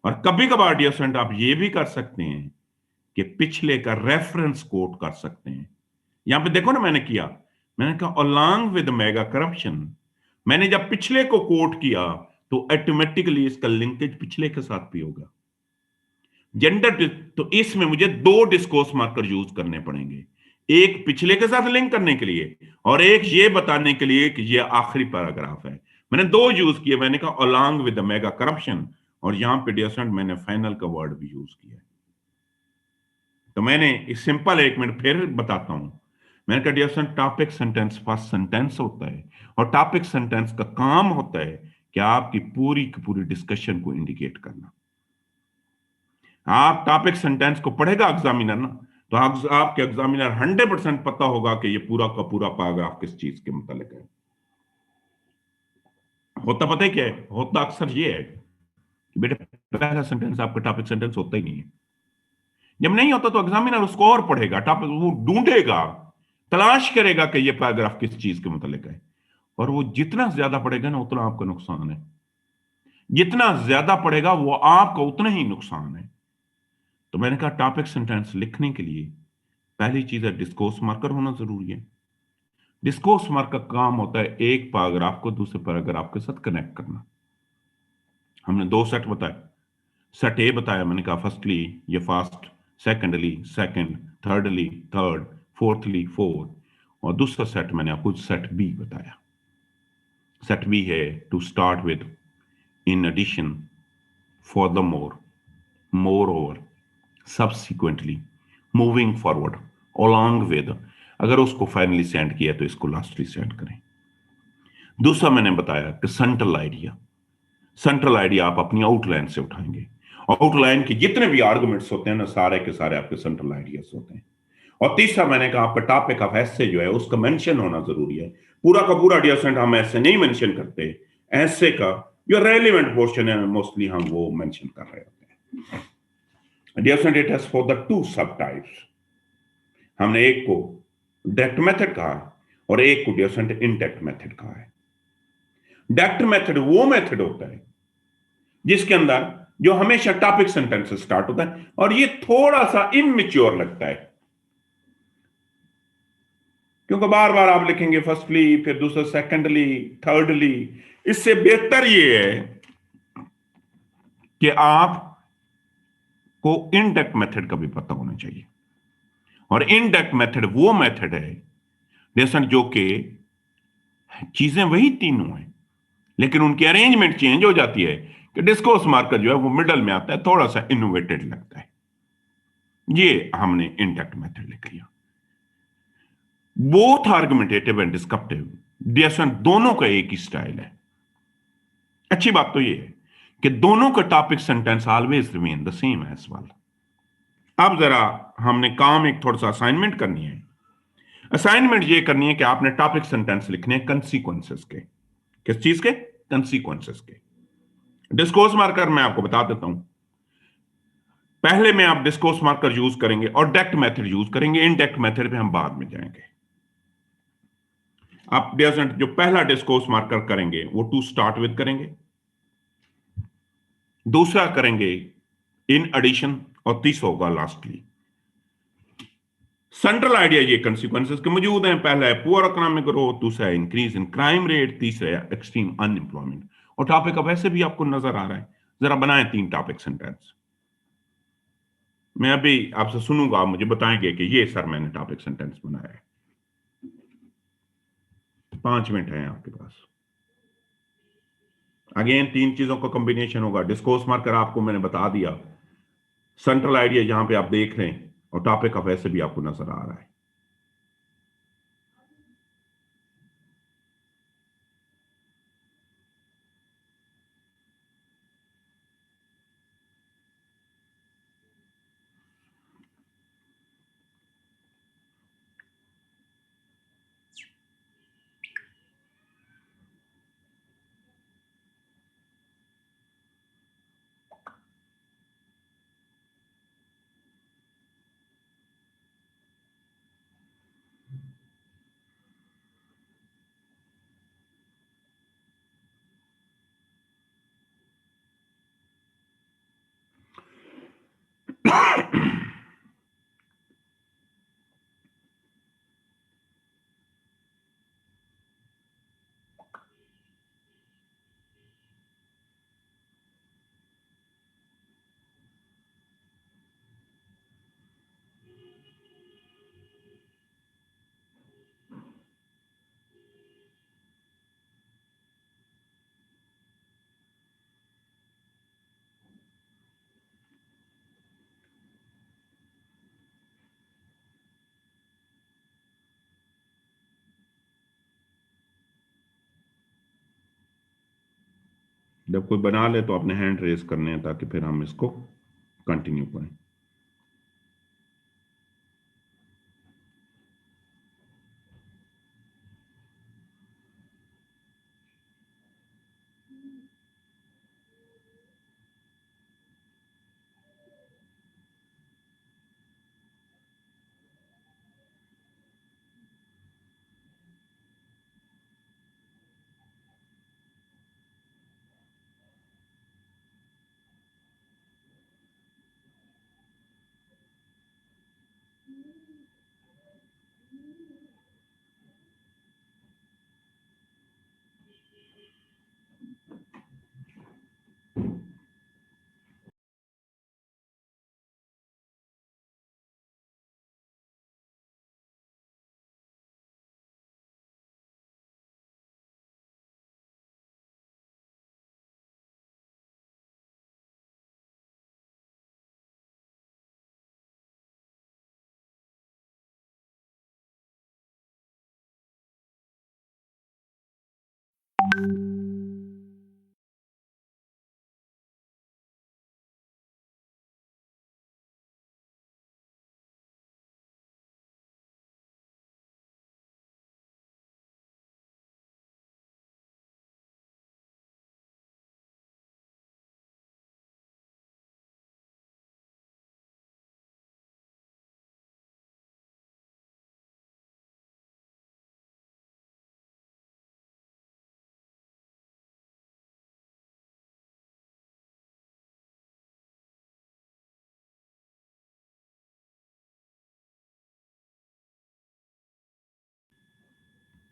और कभी कभार डेसेंट आप ये भी कर सकते हैं कि पिछले का रेफरेंस कोट कर सकते हैं। यहां पे देखो ना, मैंने किया, मैंने कहा अलोंग विद मेगा करप्शन। मैंने जब पिछले को कोट किया तो ऑटोमेटिकली इसका लिंकेज पिछले के साथ भी होगा। जेंडर, तो इसमें मुझे दो डिस्कोर्स मार्कर यूज करने पड़ेंगे, एक पिछले के साथ लिंक करने के लिए और एक ये बताने के लिए कि ये आखिरी पैराग्राफ है। मैंने दो यूज किए, मैंने कहा along with the mega corruption, और यहां पे डियरेंट मैंने फाइनल का वर्ड भी यूज किया। तो मैंने इस सिंपल, एक मिनट फिर बताता हूं। मैंने कहा डियरेंट टॉपिक सेंटेंस फर्स्ट सेंटेंस होता है, और टॉपिक सेंटेंस का काम होता है कि आपकी पूरी की पूरी डिस्कशन को इंडिकेट करना। आप टॉपिक सेंटेंस को पढ़ेगा एग्जामिनर ना, तो आपके एग्जामिनर 100% पता होगा कि ये पूरा का पूरा पैराग्राफ किस चीज के मुतालिक है। होता पता है क्या है? होता अक्सर ये है कि बेटे पहला सेंटेंस आपका टॉपिक सेंटेंस होता ही नहीं है। जब नहीं होता तो एग्जामिनर उसको और पढ़ेगा, टॉपिक वो ढूंढेगा, तलाश करेगा कि ये पैराग्राफ किस चीज के मुतालिक है। और वो जितना ज्यादा पढ़ेगा ना उतना आपका नुकसान है, जितना ज्यादा पढ़ेगा वो आपका उतना ही नुकसान है। तो मैंने कहा टॉपिक सेंटेंस लिखने के लिए पहली चीज है डिस्कोर्स मार्कर होना जरूरी है। डिस्कोर्स मार्क का काम होता है एक पैराग्राफ को दूसरे पैराग्राफ के साथ कनेक्ट करना। हमने दो सेट बताए। सेट ए बताया, मैंने कहा फर्स्टली ये first, secondly second, thirdly third, fourthly fourth, और दूसरा सेट मैंने आपको सेट बी बताया। सेट बी है to start with, in addition, for the more, moreover, subsequently, moving forward, along with, अगर उसको फाइनली सेंड किया तो इसको लास्टली सेंड करें। दूसरा मैंने बताया कि सेंट्रल आइडिया, सेंट्रल आइडिया आप अपनी आउटलाइन से उठाएंगे। आउटलाइन के जितने भी आर्गुमेंट्स होते हैं ना, सारे के सारे आपके सेंट्रल आइडियाज होते हैं। और तीसरा मैंने कहा आपका टॉपिक ऑफ ऐसे जो है उसका मेंशन होना जरूरी है। पूरा का पूरा डिसेंट हम ऐसे नहीं मेंशन करते, ऐसे का जो रेलिवेंट पोर्शन है मोस्टली हम वो मेंशन कर रहे होते हैं। Decent it has for the two subtypes. हमने एक को डायरेक्ट मेथड कहा है और एक को डिसेंट इनडायरेक्ट मेथड कहा है। डायरेक्ट मेथड वो मेथड होता है जिसके अंदर जो हमेशा टॉपिक सेंटेंस से स्टार्ट होता है, और ये थोड़ा सा इमेच्योर लगता है क्योंकि बार बार आप लिखेंगे फर्स्टली, फिर दूसरा सेकंडली, थर्डली। इससे बेहतर ये है कि आप को इनडायरेक्ट मेथड का भी पता होना चाहिए। और इनडायरेक्ट मेथड वो मेथड है जैसा जो कि चीजें वही तीनों हैं लेकिन उनकी अरेंजमेंट चेंज हो जाती है कि डिस्कोर्स मार्कर जो है वो मिडल में आता है, थोड़ा सा इनोवेटेड लगता है। ये हमने इनडायरेक्ट मेथड लिख लिया। Both argumentative and descriptive discussion दोनों का एक ही स्टाइल है। अच्छी बात तो ये है कि दोनों का topic sentence always remain the same as well. अब जरा हमने काम एक थोड़ा सा असाइनमेंट करनी है। असाइनमेंट ये करनी है कि आपने टॉपिक सेंटेंस लिखने हैं कंसीक्वेंसेस के। किस चीज के? कंसीक्वेंसेस के। डिस्कोर्स मार्कर मैं आपको बता देता हूं। पहले में आप डिस्कोर्स मार्कर यूज करेंगे और डायरेक्ट मेथड यूज करेंगे। इनडायरेक्ट मेथड पे हम बाद में जाएंगे। आप डेजंट जो पहला डिस्कोर्स मार्कर करेंगे वो टू स्टार्ट विद करेंगे, दूसरा करेंगे इन एडिशन, और तीसरा होगा लास्टली। सेंट्रल आइडिया ये कंसिक्वेंसेस के मौजूद हैं। पहला है पुअर इकोनॉमिक ग्रोथ, दूसरा है इंक्रीज इन क्राइम रेट, तीसरा है एक्सट्रीम अनएम्प्लॉयमेंट। और टॉपिक अब वैसे भी आपको नजर आ रहा है। जरा बनाएं तीन टॉपिक सेंटेंस। मैं अभी आपसे सुनूंगा, आप मुझे बताएंगे कि ये सर मैंने टॉपिक सेंटेंस बनाया है। 5 मिनट है आपके पास। अगेन तीन चीजों का कॉम्बिनेशन होगा। डिस्कोर्स मार्कर आपको मैंने बता दिया, सेंट्रल आइडिया जहां पे आप देख रहे हैं, और टॉपिक ऑफ वैसे भी आपको नजर आ रहा है। जब कोई बना ले तो अपने हैंड रेज करने हैं ताकि फिर हम इसको कंटिन्यू करें।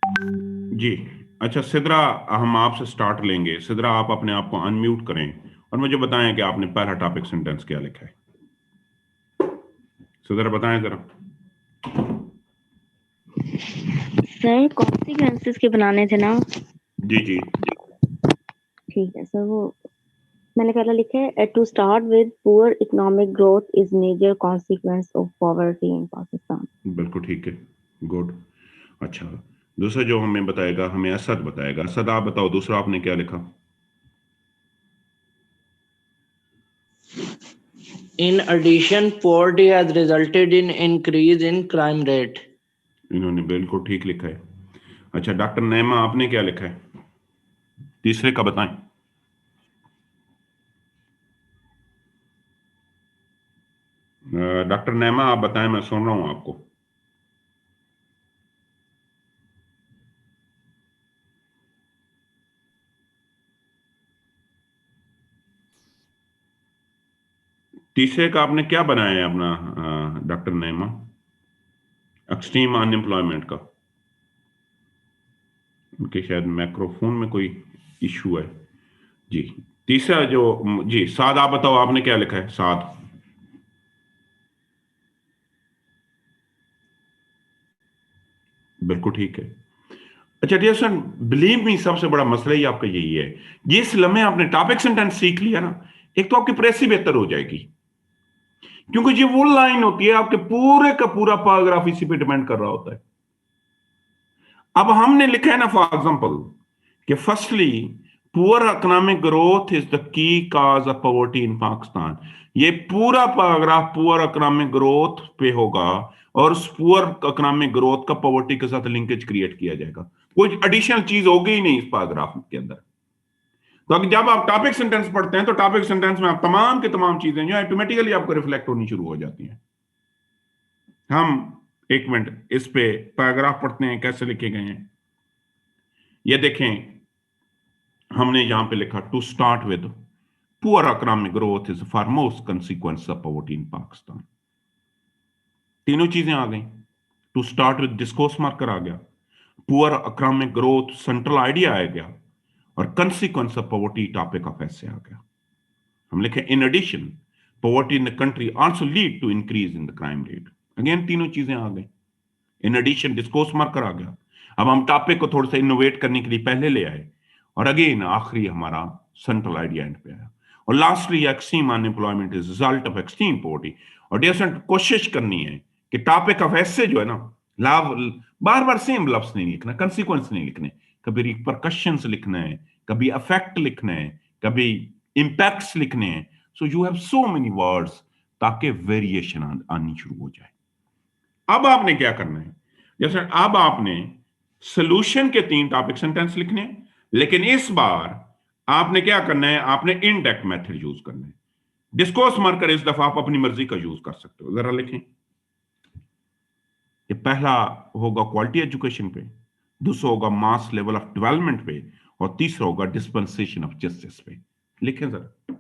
जी। अच्छा सिद्रा, हम आपसे स्टार्ट लेंगे। सिद्रा, आप अपने आप को अनम्यूट करें और मुझे बताएं कि आपने पहला टॉपिक सेंटेंस क्या लिखा है। सिद्रा बताएं जरा। सर कॉन्सिक्वेंसेस के बनाने थे ना। जी जी। ठीक है सर, वो मैंने पहला लिखा है to start with poor economic growth is major consequence of poverty in Pakistan. बिल्कुल ठीक है। गुड। अच्छा, दूसरा जो हमें बताएगा, हमें असद बताएगा। असद, आप बताओ दूसरा आपने क्या लिखा। In addition, poverty has resulted in increase in crime rate. इन्होंने बिल्कुल ठीक लिखा है। अच्छा डॉक्टर नैमा, आपने क्या लिखा है तीसरे का बताएं। डॉक्टर नैमा आप बताएं, मैं सुन रहा हूं आपको। तीसरे का आपने क्या बनाया है अपना, डॉक्टर नैमा? एक्सट्रीम अनएम्प्लॉयमेंट का। उनके शायद माइक्रोफोन में कोई इशू है। जी। तीसरा जो, जी साद, आप बताओ आपने क्या लिखा है साद। बिल्कुल ठीक है। अच्छा डियर स्टूडेंट, बिलीव मी, सबसे बड़ा मसला ही आपका यही है। जिस लम्हे आपने टॉपिक सेंटेंस सीख लिया ना, एक तो आपकी प्रेस ही बेहतर हो जाएगी, क्योंकि ये वो लाइन होती है, आपके पूरे का पूरा पैराग्राफ इसी पे डिपेंड कर रहा होता है। अब हमने लिखा है ना फॉर एग्जांपल कि firstly poor economic growth is the key cause of poverty in Pakistan. ये पूरा पैराग्राफ पुअर इकोनॉमिक ग्रोथ पे होगा और उस पुअर इकोनॉमिक ग्रोथ का पॉवर्टी के साथ लिंकेज क्रिएट किया जाएगा। कोई एडिशनल चीज होगी ही नहीं इस पैराग्राफ के अंदर। तो अगर जब आप टॉपिक सेंटेंस पढ़ते हैं तो टॉपिक सेंटेंस में आप तमाम की तमाम चीजें जो ऑटोमेटिकली आपको रिफ्लेक्ट होनी शुरू हो जाती हैं। हम एक मिनट इस पे पैराग्राफ पढ़ते हैं कैसे लिखे गए हैं। ये देखें, हमने यहां पे लिखा to start with poor economic growth is foremost consequence of poverty in Pakistan. तीनों चीजें आ गई। To start with discourse marker आ गया, poor economic growth central idea आ गया, और consequence of poverty topic of ऐसे आ गया। हम लिखे in addition poverty in the country also lead to increase in the crime rate. Again तीनों चीजें आ गई। इन एडिशन डिस्कोर्स मार्कर आ गया। अब हम टॉपिक को थोड़ा सा इनोवेट करने के लिए पहले ले आए, और अगेन आखिरी हमारा सेंट्रल आइडिया एंड पे आया। और lastly extreme unemployment is result of extreme poverty. और डियर कोशिश करनी है कि टॉपिक ऑफ ऐसे जो है ना, लाभ, बार बार सेम लफ्ज नहीं लिखना, कंसिक्वेंस नहीं लिखने, कभी रिपरकशंस लिखना है, कभी अफेक्ट लिखना है, कभी इंपैक्ट्स लिखने हैं। So you have so many words, ताकि वेरिएशन आनी शुरू हो जाए। अब आपने क्या करना है, जैसे अब आपने सोल्यूशन के 3 टॉपिक सेंटेंस लिखने हैं, लेकिन इस बार आपने क्या करना है, आपने इनडेक्ट मेथड यूज करना है। डिस्कोर्स मार्कर इस दफा आप अपनी मर्जी का यूज कर सकते हो, जरा लिखें। ये पहला होगा क्वालिटी एजुकेशन पे, दूसरा होगा मास लेवल ऑफ डेवलपमेंट पे, और तीसरा होगा डिस्पेंसेशन ऑफ जस्टिस पे। लिखें जरा।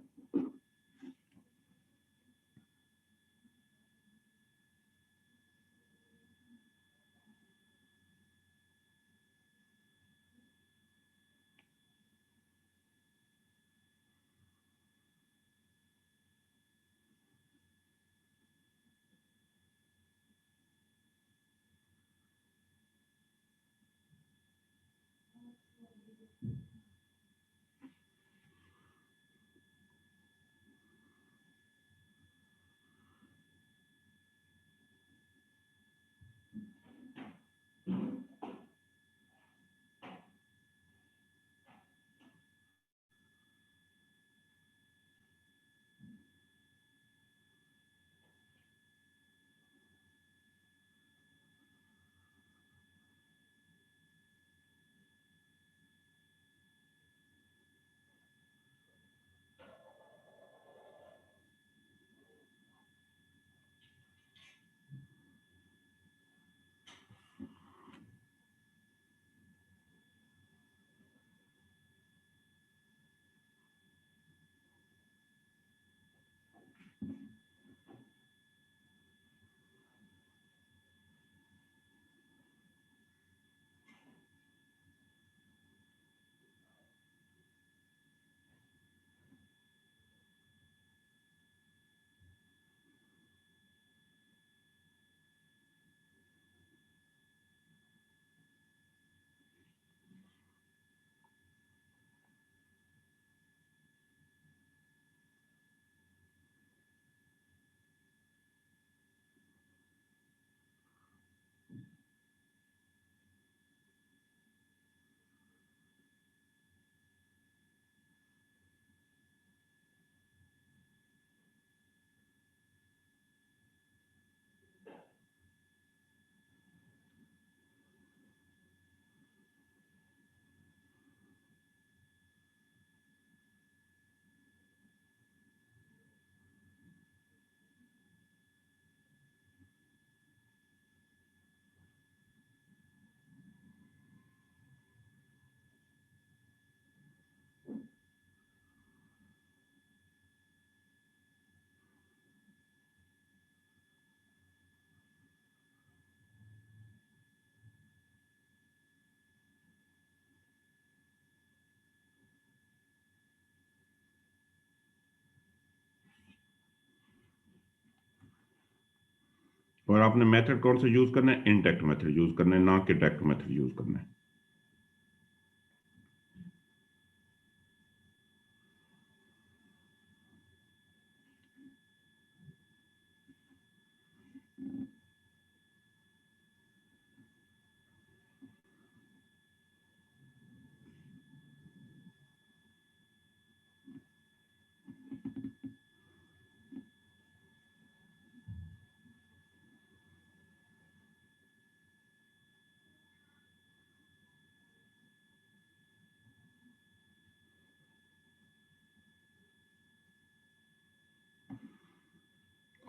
और आपने मेथड कौन सा यूज करना है? इंटैक्ट मेथड यूज करना है, ना कि डायरेक्ट मेथड यूज करना है।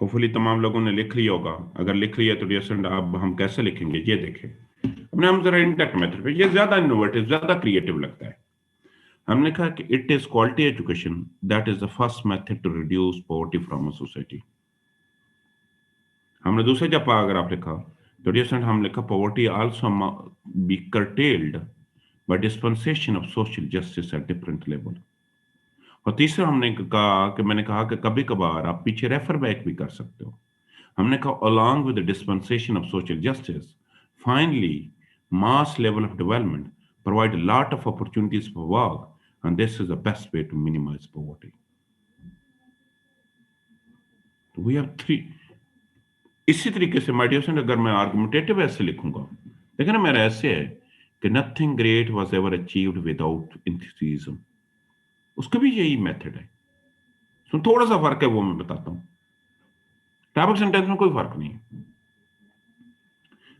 होपफुली तमाम लोगों ने लिख लिया होगा। अगर लिख लिया तो डियर स्टूडेंट अब हम कैसे लिखेंगे ये देखें। हमने हम जरा इंटैक्ट मेथड पे, ये ज्यादा इनोवेटिव, ज्यादा क्रिएटिव लगता है। हमने कहा कि it is quality education that is the first method to reduce poverty from a society. हमने दूसरा जब पैराग्राफ लिखा तो डियर स्टूडेंट हम लिखा poverty also be curtailed by dispensation of social justice at different level। और तीसरा हमने कहा कि मैंने कहा कि कभी कभार आप पीछे रेफर बैक भी कर सकते हो। हमने कहा along with the dispensation of social justice, finally, mass level of development provide a lot of opportunities for work, and this is the best way to minimize poverty. So we have three. इसी तरीके से my dear friend अगर मैं argumentative ऐसे लिखूंगा, देखिए ना मेरा ऐसे है कि nothing great was ever achieved without enthusiasm, उसका भी यही मेथड है। तो थोड़ा सा फर्क है, वो मैं बताता हूं। टॉपिक सेंटेंस में कोई फर्क नहीं है।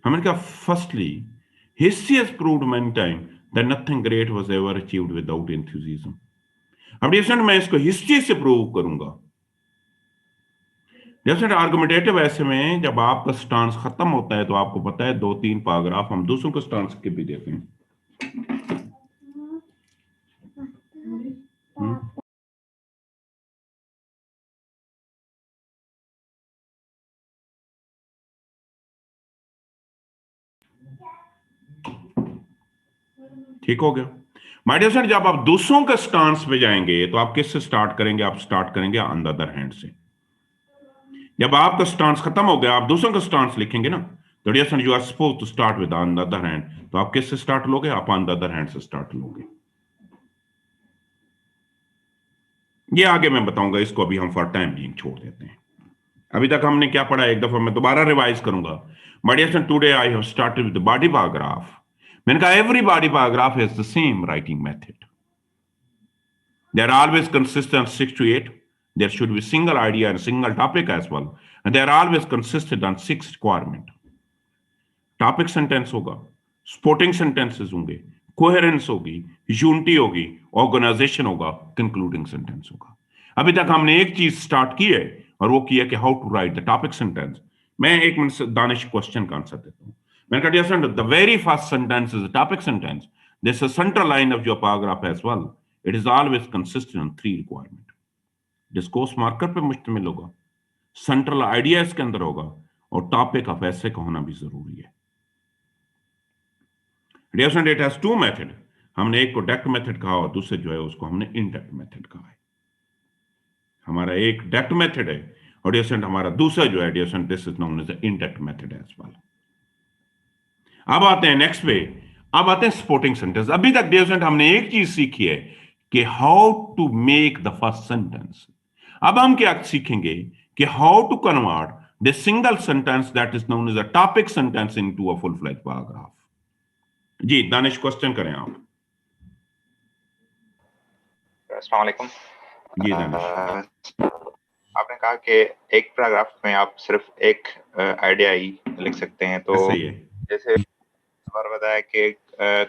हमने कहा firstly history has proved many time that nothing great was ever achieved without enthusiasm. अब डियर फ्रेंड मैं इसको हिस्ट्री से प्रूव करूंगा। जैसे आर्गुमेंटेटिव ऐसे में जब आपका स्टांस खत्म होता है तो आपको पता है 2-3 पैराग्राफ हम दूसरों के स्टांस के भी देते हैं। ठीक हो गया। माय डियर फ्रेंड जब आप दूसरों के स्टांस पे जाएंगे तो आप किससे स्टार्ट करेंगे? आप स्टार्ट करेंगे ऑन द अदर हैंड से। जब आपका स्टांस खत्म हो गया, आप दूसरों का स्टांस लिखेंगे ना, तो dear friend you are suppose to start with on the other hand. तो आप किससे स्टार्ट लोगे? आप ऑन द अदर हैंड से स्टार्ट लोगे। ये आगे मैं बताऊंगा, इसको अभी हम फॉर टाइम बीइंग छोड़ देते हैं। अभी तक हमने क्या पढ़ा, एक दफा मैं दोबारा रिवाइज करूंगा। My dear friend today I have started with the body paragraph. मैंने कहा every body paragraph has the same writing method. They are always consistent 6 to 8. There should be single idea and single topic as well. And they are always consistent on 6 requirement. Topic sentence होगा, supporting sentences होंगे, coherence होगी, unity होगी, organization होगा, concluding sentence होगा। अभी तक हमने एक चीज स्टार्ट की है और वो किया कि how to write the topic sentence. मैं एक मिनट दानिश क्वेश्चन का आंसर देता हूं। मैंने कहा dear the very first sentence is the topic sentence. This is central line of your paragraph as well. It is always consistent on 3 requirement. Discourse marker पे मुश्तमिल होगा, सेंट्रल आइडिया इसके अंदर होगा और टॉपिक ऑफ ऐसे का होना भी जरूरी है। Dear friend it has 2 method. हमने एक को डायरेक्ट मेथड कहा और दूसरे जो है उसको हमने इनडायरेक्ट मेथड कहा है। हमारा एक डायरेक्ट मेथड है और डियर फ्रेंड हमारा दूसरा जो है dear friend this is known as indirect method as well. अब आते हैं नेक्स्ट पे, अब आते हैं सपोर्टिंग सेंटेंस। अभी तक डियर फ्रेंड हमने एक चीज सीखी है कि how to make the first sentence. अब हम क्या सीखेंगे कि how to convert the single sentence that is known as a topic sentence into a full fledged paragraph. जी दानिश क्वेश्चन करें आप। अस्सलाम वालेकुम। जी दानिश। आपने कहा कि एक पैराग्राफ में आप सिर्फ एक आइडिया ही लिख सकते हैं, तो सही है। जैसे और बताया कि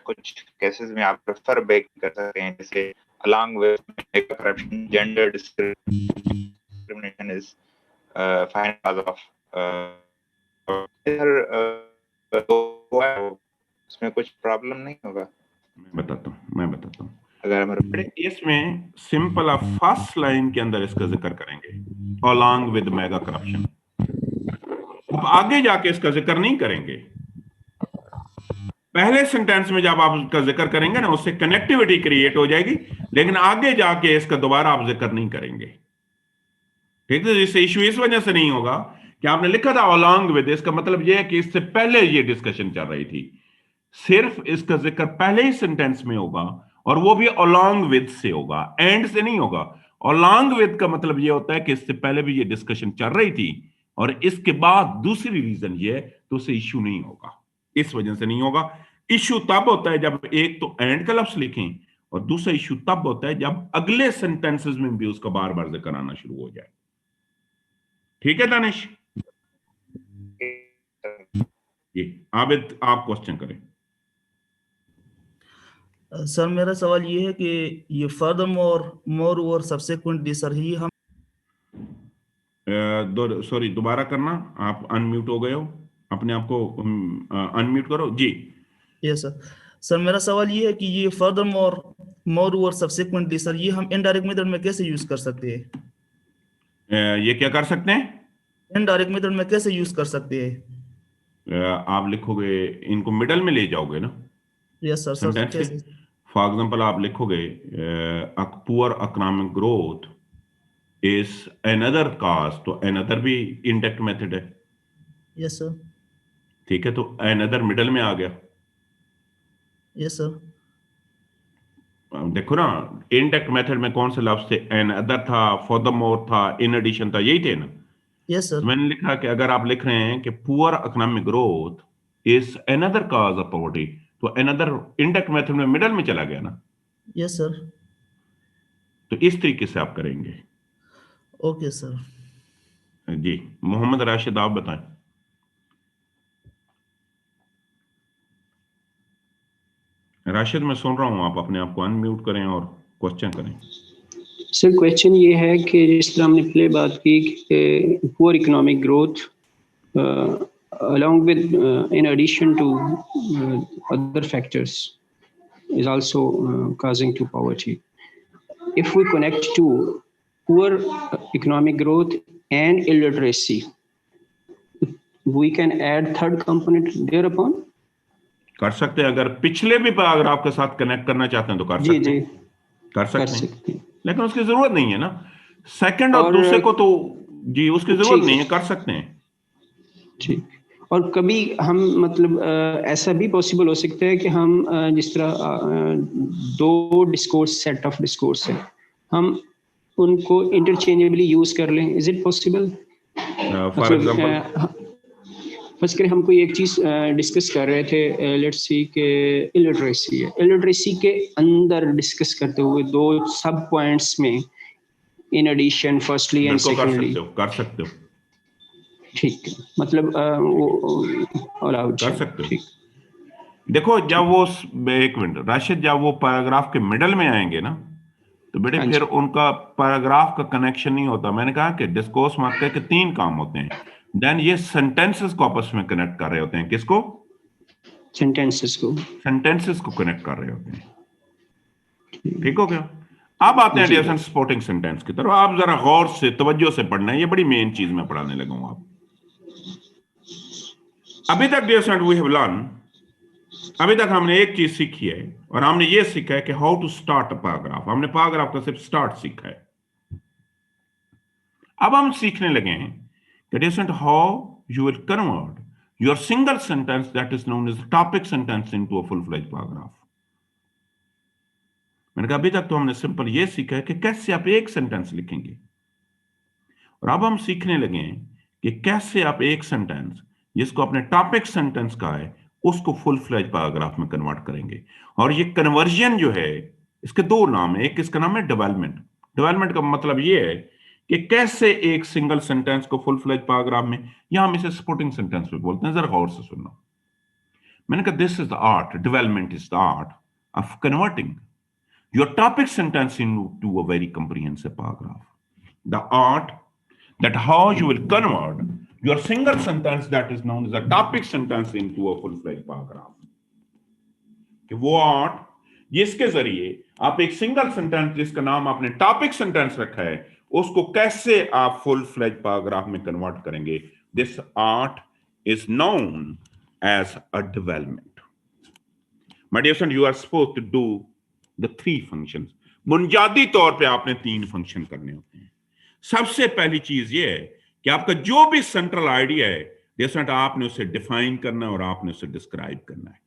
कुछ केसेस में आप रेफर बैक कर सकते हैं, जैसे along with corruption, gender discrimination is final cause of उसमें कुछ प्रॉब्लम नहीं होगा? मैं बताता हूं। अगर हम इसमें सिंपल आप फर्स्ट लाइन के अंदर इसका जिक्र करेंगे along with मेगा करप्शन। अब आगे जाके इसका जिक्र नहीं करेंगे। पहले सेंटेंस में जब आप इसका जिक्र करेंगे ना, उससे कनेक्टिविटी क्रिएट हो जाएगी, लेकिन आगे जाके इसका दोबारा आप जिक्र नहीं करेंगे। ठीक है, इससे इशू इस वजह से नहीं होगा कि आपने लिखा था along with, इसका मतलब यह है कि इससे पहले ये डिस्कशन चल रही थी, सिर्फ इसका जिक्र पहले ही सेंटेंस में होगा और वो भी along with से होगा, एंड से नहीं होगा। along with का मतलब ये होता है कि इससे पहले भी ये डिस्कशन चल रही थी और इसके बाद दूसरी रीजन ये है तो उसे इश्यू नहीं होगा, इस वजह से नहीं होगा। इश्यू तब होता है जब एक तो एंड का लफ्ज लिखें और दूसरा इश्यू तब होता है जब अगले सेंटेंसेस में भी उसका बार बार जिक्र आना शुरू हो जाए। ठीक है दानिश? ये आबिद आप क्वेश्चन करें। सर मेरा सवाल ये है कि ये further moreover subsequently sir ही हम सॉरी दोबारा करना, आप अनम्यूट हो गए हो, अपने आप को अनम्यूट करो जी। यस सर मेरा सवाल ये है कि ये further moreover subsequently sir ये हम इनडायरेक्ट मेथड में कैसे यूज कर सकते हैं? ये क्या कर सकते हैं? इनडायरेक्ट मेथड में कैसे यूज कर सकते हैं? आप लिखोगे, इनको मिडल में ले जाओगे ना। यस सर सर कैसे? फॉर एग्जांपल आप लिखोगे poor economic growth is another cause, तो अनदर भी इंडेक्ट मेथड है। Yes sir. ठीक है, तो अनदर मिडल में आ गया। Yes sir. देखो ना, इंडेक्ट मेथड में कौन से लफ्ज थे? अनदर था, फर्दरमोर था, इन एडिशन था, यही थे ना। Yes sir. मैंने लिखा कि अगर आप लिख रहे हैं कि poor economic growth is another cause of poverty, तो अनदर इंडेक्ट मेथड में मिडल में चला गया ना। Yes sir. तो इस तरीके से आप करेंगे। Okay sir. जी मोहम्मद राशिद आप बताएं। राशिद मैं सुन रहा हूं, आप अपने आप को अनम्यूट करें और क्वेश्चन करें। सर क्वेश्चन ये है कि जिस तरह हमने पहले बात की कि poor economic growth along with in addition to other factors is also causing to poverty. If we connect to poor economic growth and illiteracy, we can add third component thereupon. कर सकते हैं, अगर पिछले भी पैराग्राफ के साथ connect करना चाहते हैं तो कर सकते हैं। कर सकते हैं, लेकिन उसकी जरूरत नहीं है ना। सेकंड और दूसरे को तो जी उसकी जरूरत नहीं है, कर सकते हैं। ठीक। और कभी हम मतलब ऐसा भी पॉसिबल हो सकता है कि हम जिस तरह दो डिस्कोर्स, सेट ऑफ डिस्कोर्स है, हम उनको इंटरचेंजेबली यूज कर लें। Is it possible? For example first करें, हम कोई एक चीज डिस्कस कर रहे थे, लेट्स सी के इलिटरेसी है, इलिटरेसी के अंदर डिस्कस करते हुए दो सब पॉइंट्स में in addition firstly and secondly कर सकते हो। ठीक है, मतलब अलाउड कर सकते हो। देखो जब वो, एक मिनट राशिद, जब वो पैराग्राफ के मिडल में आएंगे ना तो बेटे फिर उनका पैराग्राफ का कनेक्शन नहीं होता। मैंने कहा कि डिस्कोर्स मार्क के 3 काम होते हैं, देन ये सेंटेंसेस को आपस में कनेक्ट कर रहे होते हैं। किसको? सेंटेंसेस को कनेक्ट कर रहे होते हैं। ठीक हो गया? अब आते हैं डियर स्टूडेंट्स सपोर्टिंग सेंटेंस की तरफ। आप जरा गौर से, तवज्जो से पढ़ना है, ये बड़ी मेन चीज मैं पढ़ाने लगा हूं आप। अभी तक dear student we have learn, अभी तक हमने एक चीज सीखी है और हमने ये सीखा है कि how to start a paragraph. हमने पैराग्राफ का सिर्फ स्टार्ट सीखा है। अब हम सीखने लगे हैं कि dear student how you will convert your single sentence that is known as topic sentence into a full fledged paragraph. मैंने कहा अभी तक तो हमने सिंपल ये सीखा है कि कैसे आप एक सेंटेंस लिखेंगे, और अब हम सीखने लगे हैं कि कैसे आप एक सेंटेंस जिसको आपने टॉपिक सेंटेंस कहा है उसको फुल फ्लेज पैराग्राफ में कन्वर्ट करेंगे। और ये कन्वर्जन जो है, इसके 2 नाम है। एक इसका नाम है डेवलपमेंट। डेवलपमेंट का मतलब ये है कि कैसे एक सिंगल सेंटेंस को फुल फ्लेज पैराग्राफ में, या हम इसे सपोर्टिंग सेंटेंस भी बोलते हैं, जरा गौर से सुनना। मैंने कहा this is the art, development is the art of converting your topic sentence into a very comprehensive paragraph. The art that how you will convert your single sentence that is known as a topic sentence into a full-fledged paragraph. कि वो art जिसके जरिए आप एक single sentence जिसका नाम आपने topic sentence रखा है उसको कैसे आप फुल फ्लेज पैराग्राफ में कन्वर्ट करेंगे, this art is known as a development. My dear student, you are supposed to do the 3 functions. बुनियादी तौर पे आपने 3 फंक्शन करने होते हैं। सबसे पहली चीज ये है कि आपका जो भी सेंट्रल आइडिया है जैसा आपने उसे डिफाइन करना है और आपने उसे डिस्क्राइब करना है।